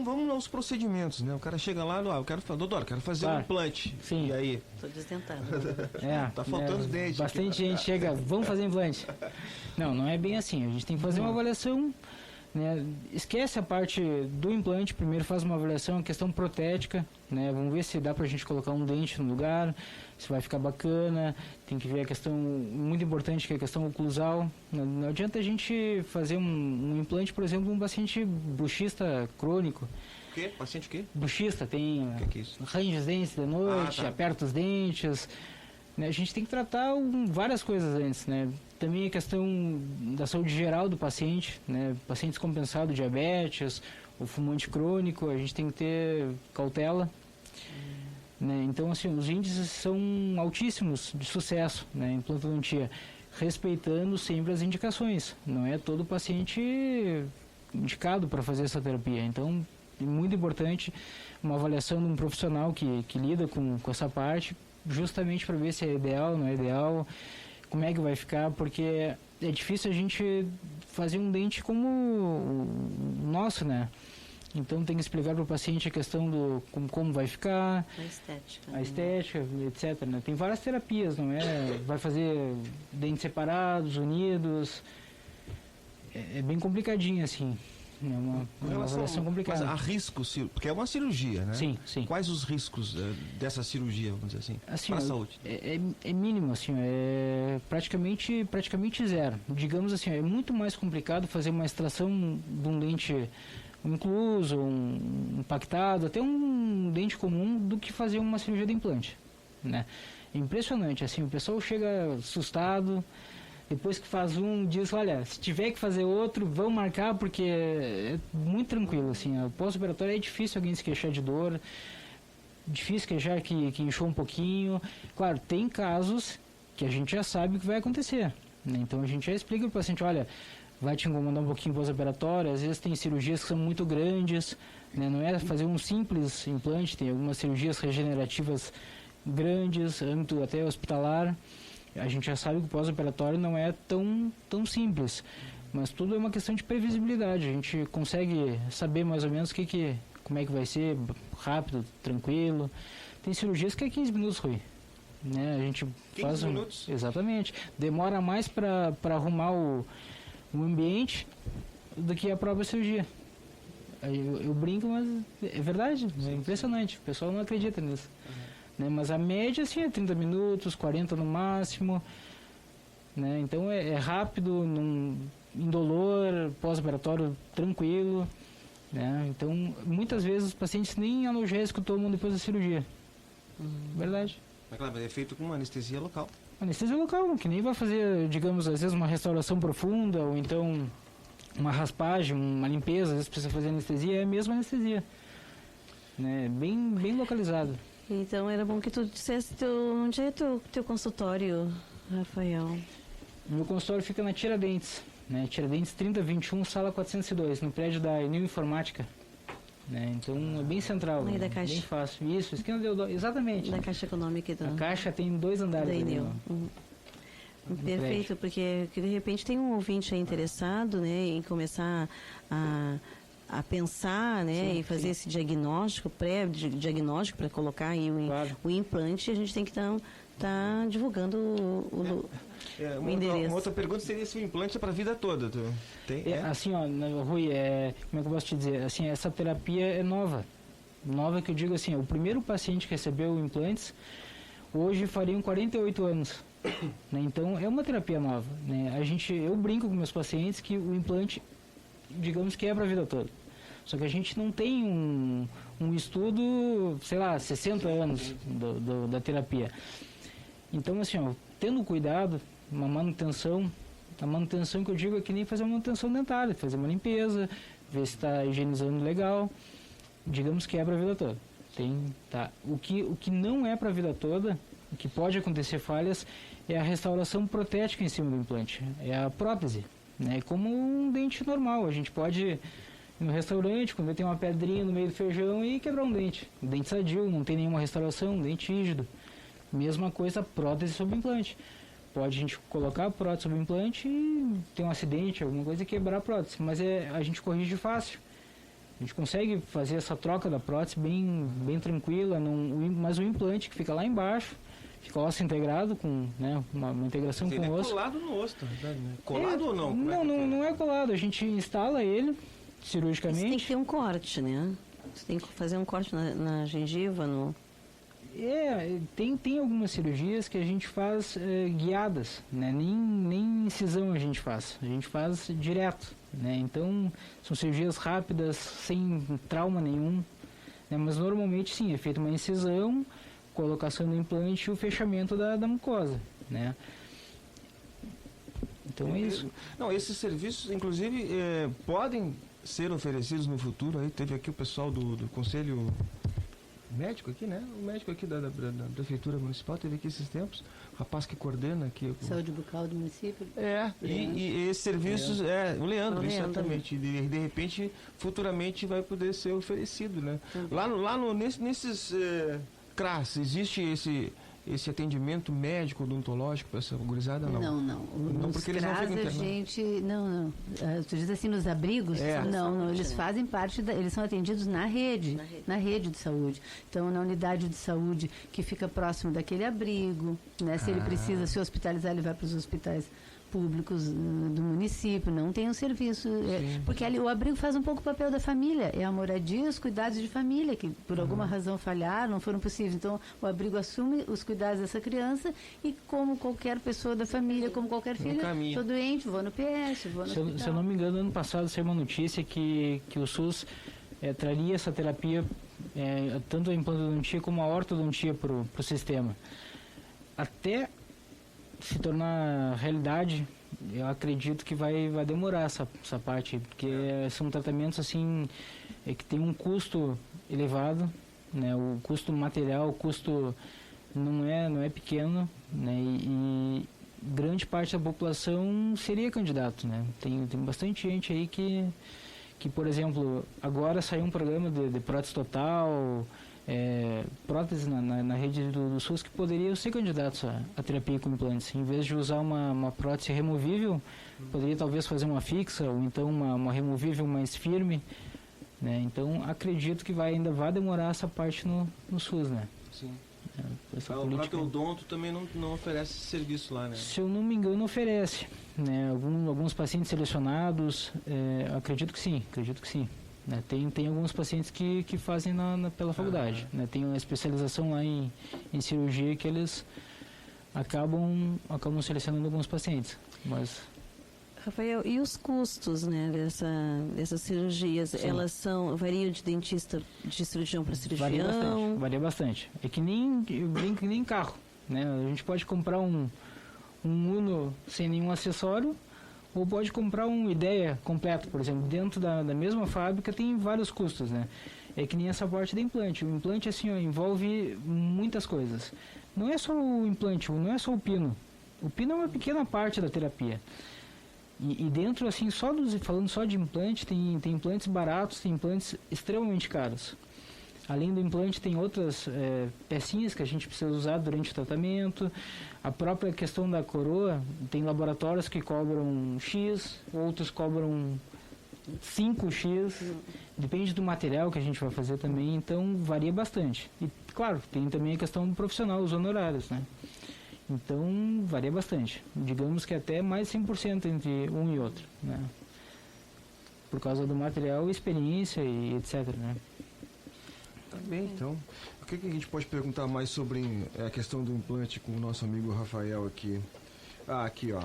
vamos aos procedimentos, né? O cara chega lá, doutor, quero fazer um implante. Sim. E aí? Estou desdentado. Tá faltando dente. Bastante gente chega, vamos fazer implante. Não é bem assim. A gente tem que fazer uma avaliação, né? Esquece a parte do implante, primeiro faz uma avaliação, a questão protética, né? Vamos ver se dá pra gente colocar um dente no lugar, se vai ficar bacana. Tem que ver a questão muito importante, que é a questão oclusal. Não adianta a gente fazer um implante, por exemplo, um paciente bruxista crônico. O quê? Paciente o quê? Bruxista, tem que é isso? range os dentes de noite, aperta os dentes, né? A gente tem que tratar várias coisas antes, né? Também a questão da saúde geral do paciente, né? Paciente descompensado, diabetes, ou fumante crônico, a gente tem que ter cautela, né? Então, assim, os índices são altíssimos de sucesso, né, em implantodontia, respeitando sempre as indicações. Não é todo paciente indicado para fazer essa terapia. Então, é muito importante uma avaliação de um profissional que lida com essa parte, justamente para ver se é ideal, não é ideal, como é que vai ficar, porque é difícil a gente fazer um dente como o nosso, né? Então tem que explicar para o paciente a questão do como vai ficar, a estética, etc. Né? Tem várias terapias, não é? Vai fazer dentes separados, unidos. É bem complicadinho, assim. É uma avaliação complicada. Mas há riscos, porque é uma cirurgia, né? Sim. Quais os riscos dessa cirurgia, vamos dizer assim para a saúde? É mínimo, assim, é praticamente zero. Digamos assim, é muito mais complicado fazer uma extração de um dente incluso, um impactado, até um dente comum, do que fazer uma cirurgia de implante, né? É impressionante, assim, o pessoal chega assustado, depois que faz diz, olha, se tiver que fazer outro, vão marcar, porque é muito tranquilo, assim, o pós-operatório é difícil alguém se queixar de dor, difícil queixar que inchou um pouquinho. Claro, tem casos que a gente já sabe o que vai acontecer, né? Então a gente já explica para o paciente, olha, vai te incomodar um pouquinho pós-operatório, às vezes tem cirurgias que são muito grandes, né? Não é fazer um simples implante, tem algumas cirurgias regenerativas grandes, âmbito até hospitalar. A gente já sabe que o pós-operatório não é tão simples, mas tudo é uma questão de previsibilidade. A gente consegue saber mais ou menos como é que vai ser, rápido, tranquilo. Tem cirurgias que é 15 minutos, Rui. Né? A gente 15 minutos? Exatamente. Demora mais para arrumar o ambiente do que a própria cirurgia. Eu brinco, mas é verdade, é impressionante. O pessoal não acredita nisso. Né? Mas a média assim, é 30 minutos, 40 no máximo. Né? Então é rápido, indolor, pós-operatório tranquilo. Né? Então muitas vezes os pacientes nem analgésico tomam depois da cirurgia. Verdade. Mas claro, é feito com anestesia local. Anestesia local, que nem vai fazer, digamos, às vezes uma restauração profunda ou então uma raspagem, uma limpeza, às vezes precisa fazer anestesia, é a mesma anestesia. Né? Bem localizado. Então era bom que tu dissesse onde é teu consultório, Rafael? Meu consultório fica na Tiradentes, né? Tiradentes 3021, sala 402, no prédio da Enil Informática. Né? Então é bem central, aí da Caixa. Bem fácil. Isso, esquina Deodoro, exatamente. Da Caixa Econômica. A Caixa tem 2 andares. Da Enil. Perfeito, porque de repente tem um ouvinte aí interessado, né, em começar a pensar, né, Sim, e fazer esse diagnóstico, pré-diagnóstico para colocar aí o implante. A gente tem que estar divulgando o endereço. Uma outra pergunta seria se o implante é para a vida toda. Assim, ó, Rui, como é que eu posso te dizer? Assim, essa terapia é nova. Nova que eu digo assim, o primeiro paciente que recebeu implantes, hoje fariam 48 anos. Né? Então, é uma terapia nova. Né? Eu brinco com meus pacientes que o implante, digamos que é para a vida toda. Só que a gente não tem um estudo, sei lá, 60 anos da terapia. Então, assim, ó, tendo cuidado, uma manutenção, a manutenção que eu digo é que nem fazer uma manutenção dentária, fazer uma limpeza, ver se está higienizando legal, digamos que é para a vida toda. O que não é para a vida toda, o que pode acontecer falhas, é a restauração protética em cima do implante, é a prótese. Né? Como um dente normal, a gente pode ir no restaurante, quando tem uma pedrinha no meio do feijão e quebrar um dente. Um dente sadio, não tem nenhuma restauração, um dente rígido. Mesma coisa, prótese sobre implante. Pode a gente colocar a prótese sobre implante e ter um acidente, alguma coisa e quebrar a prótese, mas a gente corrige fácil. A gente consegue fazer essa troca da prótese bem tranquila, mas o implante que fica lá embaixo, fica osso integrado com, né, uma integração com o osso. É colado no osso, tá verdade, né? Colado ou não? Não é colado, a gente instala ele cirurgicamente. Você tem que ter um corte, né? Você tem que fazer um corte na gengiva, tem algumas cirurgias que a gente faz guiadas, né? Nem incisão a gente faz direto, né? Então são cirurgias rápidas, sem trauma nenhum, né? Mas normalmente sim, é feita uma incisão, colocação do implante e o fechamento da mucosa, né? Então é isso. Não, esses serviços, inclusive, podem ser oferecidos no futuro. Aí teve aqui o pessoal do Conselho Médico aqui, né? O médico aqui da Prefeitura Municipal teve aqui esses tempos. O rapaz que coordena aqui. Saúde bucal do município. E esses serviços, o Leandro, exatamente. De repente, futuramente vai poder ser oferecido, né? Lá nesses CRAS, existe esse atendimento médico, odontológico para essa gurizada? Não. Não, porque eles não ficam internados. Não. Tu diz assim, nos abrigos? Não. Eles fazem parte eles são atendidos na rede de saúde. Então, na unidade de saúde que fica próximo daquele abrigo, né? Se ele precisa se hospitalizar, ele vai para os hospitais públicos do município, não tem um serviço, porque ali o abrigo faz um pouco o papel da família, é a moradia, os cuidados de família, que por alguma razão falharam, não foram possíveis. Então, o abrigo assume os cuidados dessa criança e, como qualquer pessoa da família, como qualquer filho, estou doente, vou no PS, vou no hospital. Se eu não me engano, ano passado saiu uma notícia que o SUS traria essa terapia, tanto a implantodontia como a ortodontia para o sistema. Até se tornar realidade, eu acredito que vai demorar essa parte, porque são tratamentos assim que tem um custo elevado, né? O custo material, o custo não é pequeno, né? E grande parte da população seria candidato, né? Tem bastante gente aí que, por exemplo, agora saiu um programa de prótese total, prótese na rede do SUS, que poderiam ser candidatos à terapia com implantes. Em vez de usar uma prótese removível, poderia talvez fazer uma fixa, ou então uma removível mais firme, né? Então, acredito que ainda vai demorar essa parte no SUS, né? Sim. O próprio odonto também não oferece serviço lá, né? Se eu não me engano, oferece, né? Alguns pacientes selecionados, acredito que sim, né? Tem alguns pacientes que fazem pela faculdade, né? Tem uma especialização lá em cirurgia que eles acabam selecionando alguns pacientes, mas... Rafael, e os custos, né, dessas cirurgias, sim, elas variam de dentista, de cirurgião para cirurgião? Varia bastante. É que nem carro, né? A gente pode comprar um Uno sem nenhum acessório, ou pode comprar um Ideia completo, por exemplo. Dentro da mesma fábrica tem vários custos, né? É que nem essa parte do implante. O implante, assim, envolve muitas coisas. Não é só o implante, não é só o pino. O pino é uma pequena parte da terapia. E dentro, assim, falando só de implante, tem implantes baratos, tem implantes extremamente caros. Além do implante, tem outras pecinhas que a gente precisa usar durante o tratamento. A própria questão da coroa, tem laboratórios que cobram X, outros cobram 5X. Depende do material que a gente vai fazer também, então varia bastante. E, claro, tem também a questão do profissional, os honorários, né? Então, varia bastante. Digamos que até mais 100% entre um e outro, né? Por causa do material, experiência e etc, né? Tá bem, então. O que a gente pode perguntar mais sobre a questão do implante com o nosso amigo Rafael aqui? Aqui, ó.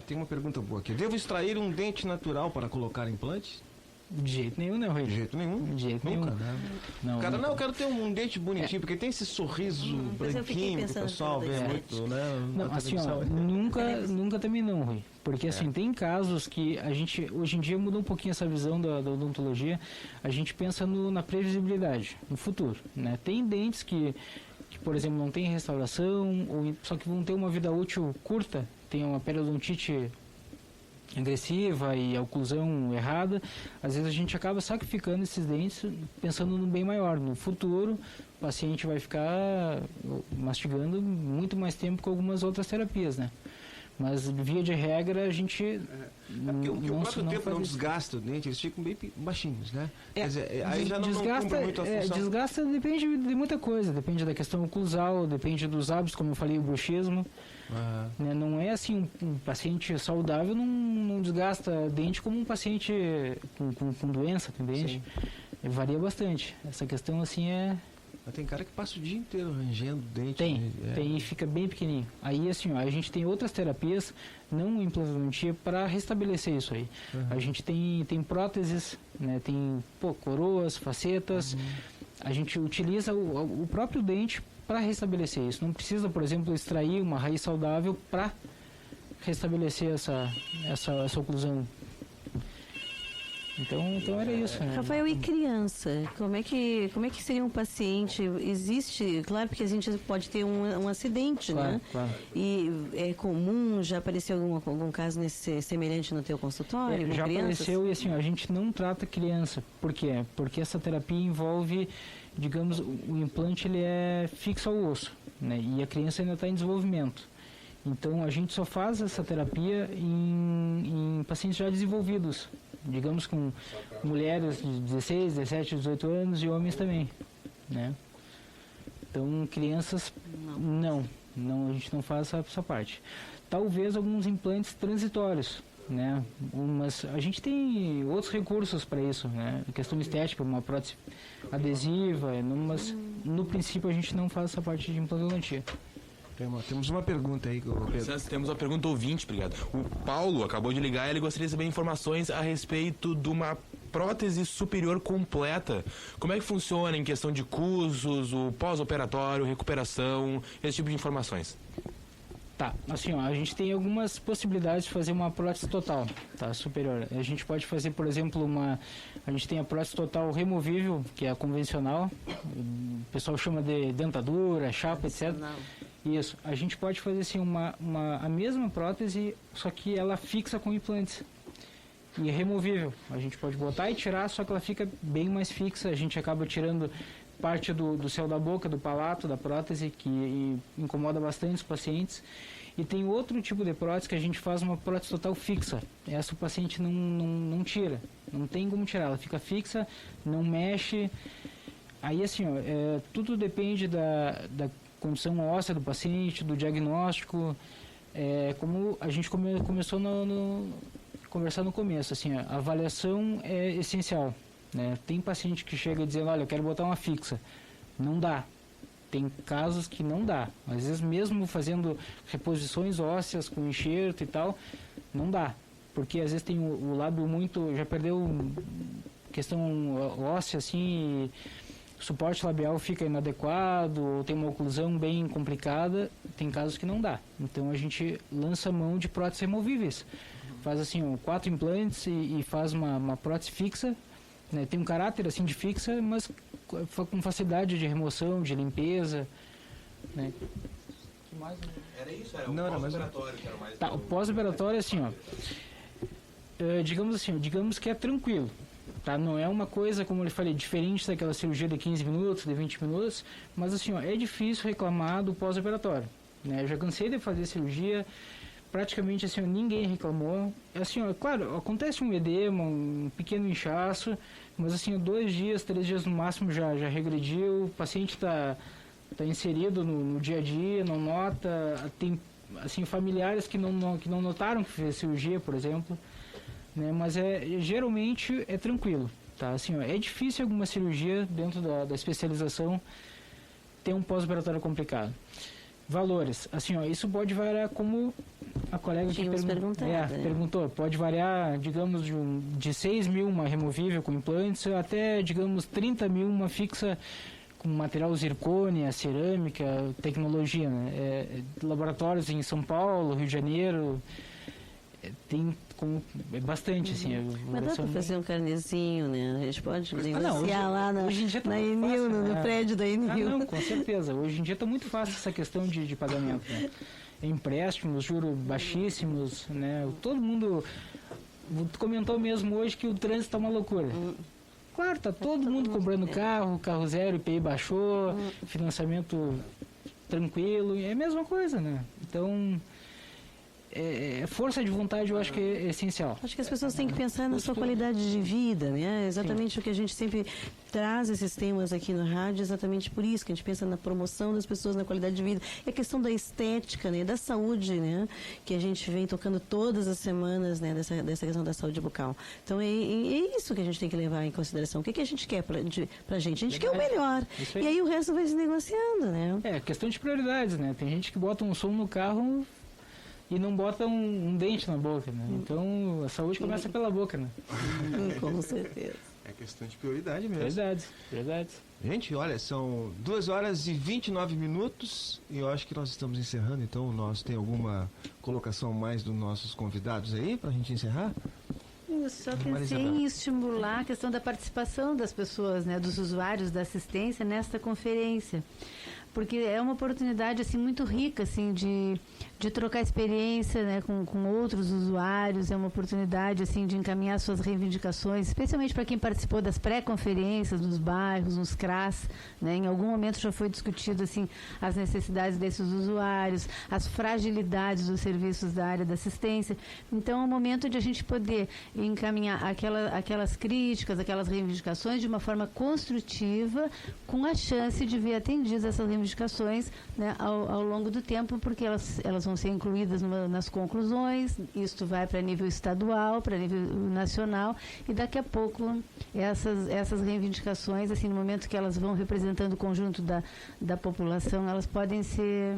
Tem uma pergunta boa aqui. Devo extrair um dente natural para colocar implantes? De jeito nenhum, né, Rui? De jeito nenhum? De jeito Nunca, nenhum. Né? Não, cara, nunca. Eu quero ter um dente bonitinho, porque tem esse sorriso branquinho que o pessoal vê muito, né? Não, assim, ó, nunca também não, Rui. Porque, assim, tem casos que a gente, hoje em dia, muda um pouquinho essa visão da odontologia. A gente pensa na previsibilidade, no futuro, né? Tem dentes que, por exemplo, não tem restauração, só que vão ter uma vida útil curta, tem uma periodontite agressiva e a oclusão errada. Às vezes a gente acaba sacrificando esses dentes pensando no bem maior. No futuro, o paciente vai ficar mastigando muito mais tempo com algumas outras terapias, né? Mas, via de regra, a gente... porque o próprio tempo não desgasta o dente, eles ficam bem baixinhos, né? Quer dizer, aí já não cumpre muito a função. Desgasta, depende de muita coisa. Depende da questão oclusal, depende dos hábitos, como eu falei, o bruxismo. Né? Não é assim, um paciente saudável não desgasta dente como um paciente com doença, com dente. Varia bastante. Essa questão, assim, Mas tem cara que passa o dia inteiro rangendo o dente. Tem, e fica bem pequenininho. Aí, assim, ó, a gente tem outras terapias, não implantodontia, para restabelecer isso aí. A gente tem próteses, né? Tem coroas, facetas. A gente utiliza o próprio dente para restabelecer isso. Não precisa, por exemplo, extrair uma raiz saudável para restabelecer essa oclusão. Então era isso, né? Rafael, e criança? Como é que seria um paciente? Existe, claro, porque a gente pode ter um acidente, claro, né? Claro. E é comum, já apareceu algum caso semelhante no teu consultório? Já crianças? Apareceu, e assim, a gente não trata criança. Por quê? Porque essa terapia envolve, digamos, o implante ele é fixo ao osso, né? E a criança ainda está em desenvolvimento. Então a gente só faz essa terapia em pacientes já desenvolvidos, digamos com mulheres de 16, 17, 18 anos e homens também, né? Então crianças não, a gente não faz essa parte. Talvez alguns implantes transitórios, né? Mas a gente tem outros recursos para isso, né? A questão estética, uma prótese adesiva, mas no princípio a gente não faz essa parte de implantodontia. Temos uma pergunta aí. Temos uma pergunta ouvinte, obrigado. O Paulo acabou de ligar e ele gostaria de saber informações a respeito de uma prótese superior completa. Como é que funciona em questão de custos, o pós-operatório, recuperação, esse tipo de informações? Tá, assim, ó, a gente tem algumas possibilidades de fazer uma prótese total, tá, superior. A gente pode fazer, por exemplo, a gente tem a prótese total removível, que é a convencional, o pessoal chama de dentadura, chapa, etc. Isso, a gente pode fazer, assim, a mesma prótese, só que ela fixa com implantes. E é removível, a gente pode botar e tirar, só que ela fica bem mais fixa, a gente acaba tirando parte do céu da boca, do palato, da prótese, que incomoda bastante os pacientes. E tem outro tipo de prótese que a gente faz uma prótese total fixa. Essa o paciente não tira, não tem como tirar, ela fica fixa, não mexe. Aí assim, ó, tudo depende da condição óssea do paciente, do diagnóstico. Como a gente começou conversar no começo, assim, a avaliação é essencial. Né? Tem paciente que chega dizendo, olha, eu quero botar uma fixa. Não dá. Tem casos que não dá. Às vezes mesmo fazendo reposições ósseas com enxerto e tal, não dá. Porque às vezes tem o lábio muito... Já perdeu questão óssea, assim, o suporte labial fica inadequado, ou tem uma oclusão bem complicada. Tem casos que não dá. Então a gente lança mão de próteses removíveis. Faz assim, 4 implantes e faz uma prótese fixa. Né, tem um caráter assim de fixa, mas com facilidade de remoção, de limpeza. Né. Que mais? Era isso, era o pós-operatório que era mais... Tá, o pós-operatório assim, ó. Digamos que é tranquilo. Tá? Não é uma coisa, como eu falei, diferente daquela cirurgia de 15 minutos, de 20 minutos, mas assim, ó, é difícil reclamar do pós-operatório. Né. Eu já cansei de fazer cirurgia, praticamente assim, ninguém reclamou. Assim, ó, claro, acontece um edema, um pequeno inchaço, mas assim, 2 dias, 3 dias no máximo já regrediu, o paciente está inserido no dia a dia, não nota, tem assim, familiares que não notaram que fez cirurgia, por exemplo, né, mas geralmente é tranquilo, tá? Assim, ó, é difícil alguma cirurgia dentro da especialização ter um pós-operatório complicado. Valores, assim, ó, isso pode variar, como a colega que perguntou, pode variar, digamos, de 6 mil uma removível com implantes, até, digamos, 30 mil uma fixa com material zircônia, cerâmica, tecnologia, né? Laboratórios em São Paulo, Rio de Janeiro, tem bastante, assim. Mas dá para fazer um carnezinho, né? A gente pode negociar lá na Enil, no prédio da Enil. Não, com certeza. Hoje em dia está muito fácil essa questão de pagamento, né? Empréstimos, juros baixíssimos, né? Todo mundo... Tu comentou mesmo hoje que o trânsito está uma loucura. Claro, tá todo mundo comprando carro zero, IPI baixou, financiamento tranquilo, é a mesma coisa, né? Então... força de vontade eu acho que é essencial. Acho que as pessoas têm que pensar na sua qualidade de vida, né? Exatamente. Sim. O que a gente sempre traz esses temas aqui no rádio, exatamente por isso que a gente pensa na promoção das pessoas, na qualidade de vida. E a questão da estética, né? Da saúde, né? Que a gente vem tocando todas as semanas, né? Dessa questão da saúde bucal. Então é isso que a gente tem que levar em consideração. O que a gente quer pra gente? A gente quer o melhor. E aí o resto vai se negociando, né? É questão de prioridades, né? Tem gente que bota um som no carro e não bota um dente na boca, né? Então, a saúde começa pela boca, né? Com certeza. É questão de prioridade mesmo. Prioridades. Gente, olha, são 2 horas e 29 minutos e eu acho que nós estamos encerrando, então nós tem alguma colocação mais dos nossos convidados aí pra gente encerrar? Eu só pensei em estimular a questão da participação das pessoas, né, dos usuários da assistência nesta conferência. Porque é uma oportunidade assim muito rica assim de trocar experiência, né, com outros usuários, é uma oportunidade assim de encaminhar suas reivindicações, especialmente para quem participou das pré-conferências nos bairros, nos CRAS, né, em algum momento já foi discutido assim as necessidades desses usuários, as fragilidades dos serviços da área da assistência. Então é um momento de a gente poder encaminhar aquelas críticas, aquelas reivindicações de uma forma construtiva, com a chance de ver atendidas essas reivindicações, né, ao longo do tempo, porque elas vão ser incluídas nas conclusões, isto vai para nível estadual, para nível nacional, e daqui a pouco essas reivindicações, assim, no momento que elas vão representando o conjunto da população, elas podem ser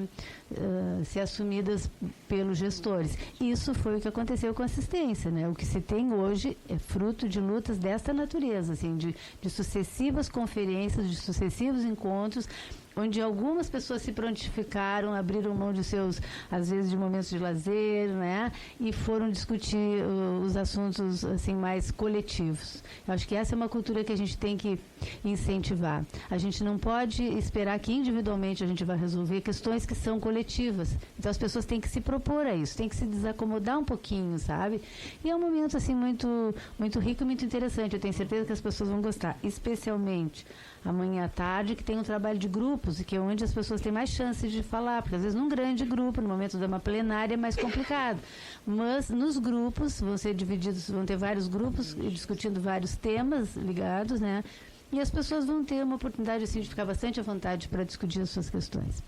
assumidas pelos gestores. Isso foi o que aconteceu com a assistência, né? O que se tem hoje é fruto de lutas desta natureza, assim, de sucessivas conferências, de sucessivos encontros, onde algumas pessoas se prontificaram, abriram mão de seus, às vezes, de momentos de lazer, né? E foram discutir os assuntos assim mais coletivos. Eu acho que essa é uma cultura que a gente tem que incentivar. A gente não pode esperar que individualmente a gente vai resolver questões que são coletivas. Então as pessoas têm que se propor a isso, têm que se desacomodar um pouquinho, sabe? E é um momento assim muito, muito rico e muito interessante. Eu tenho certeza que as pessoas vão gostar, especialmente amanhã à tarde, que tem um trabalho de grupos, e que é onde as pessoas têm mais chances de falar, porque às vezes num grande grupo, no momento de uma plenária, é mais complicado. Mas nos grupos, vão ser divididos, vão ter vários grupos discutindo vários temas ligados, né? E as pessoas vão ter uma oportunidade assim, de ficar bastante à vontade para discutir as suas questões.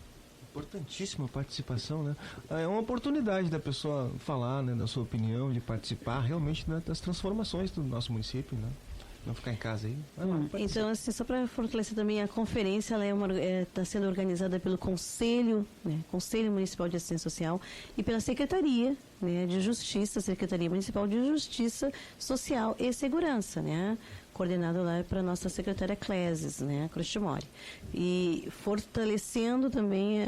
Importantíssima a participação, né? É uma oportunidade da pessoa falar, né, da sua opinião, de participar realmente, né, das transformações do nosso município, né? Não ficar em casa aí. Então, assim, só para fortalecer também, a conferência está sendo organizada pelo Conselho, né, Conselho Municipal de Assistência Social, e pela Secretaria, né, de Justiça, Secretaria Municipal de Justiça Social e Segurança, né? Coordenado lá para a nossa secretária Clésis, né, Crustimori. E fortalecendo também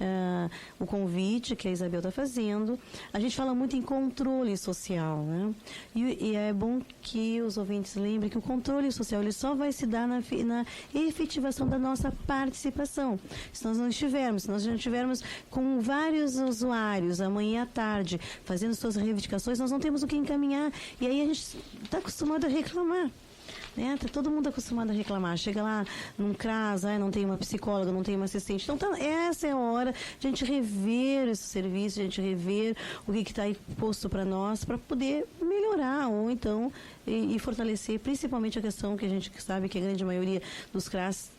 o convite que a Isabel está fazendo. A gente fala muito em controle social, né? E é bom que os ouvintes lembrem que o controle social ele só vai se dar na efetivação da nossa participação. Se nós não estivermos com vários usuários amanhã à tarde fazendo suas reivindicações, nós não temos o que encaminhar. E aí a gente está acostumado a reclamar. Tá todo mundo acostumado a reclamar. Chega lá num CRAS, não tem uma psicóloga, não tem uma assistente. Então, essa é a hora de a gente rever esse serviço, de a gente rever o que está aí posto para nós, para poder melhorar ou então e fortalecer, principalmente a questão que a gente sabe que a grande maioria dos CRAS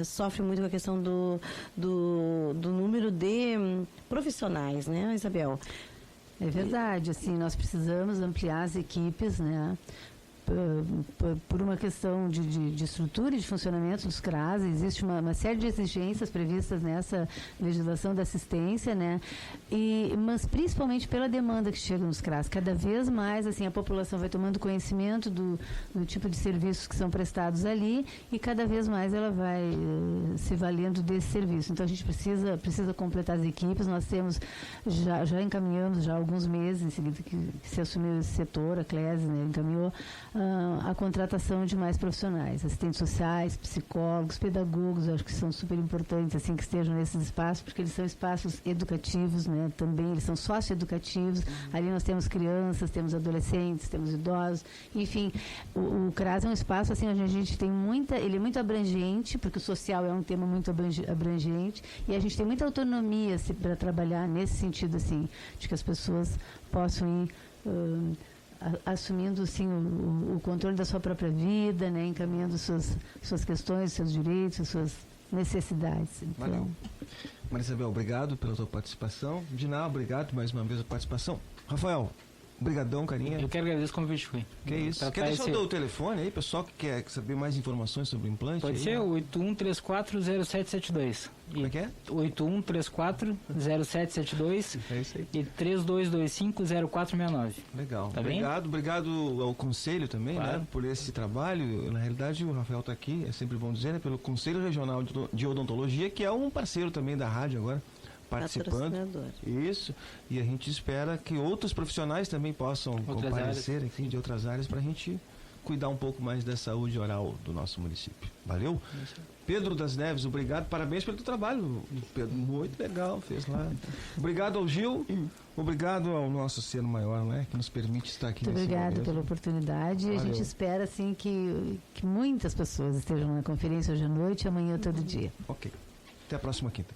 sofre muito com a questão do número de profissionais, né, Isabel? É verdade, assim, nós precisamos ampliar as equipes, né? Por uma questão de estrutura e de funcionamento dos CRAS, existe uma série de exigências previstas nessa legislação da assistência, né? Mas principalmente pela demanda que chega nos CRAS. Cada vez mais assim, a população vai tomando conhecimento do tipo de serviços que são prestados ali e cada vez mais ela vai se valendo desse serviço. Então a gente precisa completar as equipes. Nós temos, já encaminhamos já há alguns meses, em seguida que se assumiu esse setor, a Clésis, né, encaminhou a contratação de mais profissionais, assistentes sociais, psicólogos, pedagogos, eu acho que são super importantes assim, que estejam nesses espaços, porque eles são espaços educativos, né? Também eles são socioeducativos. Ali nós temos crianças, temos adolescentes, temos idosos, enfim, o CRAS é um espaço assim, onde a gente tem ele é muito abrangente, porque o social é um tema muito abrangente, e a gente tem muita autonomia para trabalhar nesse sentido assim, de que as pessoas possam ir assumindo assim, o controle da sua própria vida, né? Encaminhando suas questões, seus direitos, suas necessidades. Então... Valeu. Maria Isabel, obrigado pela sua participação. Diná, obrigado mais uma vez pela participação. Rafael, brigadão, carinha. Eu quero agradecer o convite, Rui. Que isso. Quer deixar o teu telefone aí, pessoal que quer saber mais informações sobre o implante? Pode ser, 81340772. Como é que é? 81340772. É isso aí. E 32250469. Legal. Tá obrigado ao Conselho também, claro, né, por esse trabalho. Na realidade, o Rafael está aqui, é sempre bom dizer, né, pelo Conselho Regional de Odontologia, que é um parceiro também da rádio agora, participando. Isso. E a gente espera que outros profissionais também possam comparecer aqui de outras áreas para a gente cuidar um pouco mais da saúde oral do nosso município. Valeu? Pedro das Neves, obrigado, parabéns pelo teu trabalho, Pedro, muito legal, fez lá. Obrigado ao Gil, obrigado ao nosso ser maior, né, que nos permite estar aqui. Muito obrigado pela oportunidade. Valeu. A gente espera assim que muitas pessoas estejam na conferência hoje à noite e amanhã todo dia. Ok, até a próxima quinta.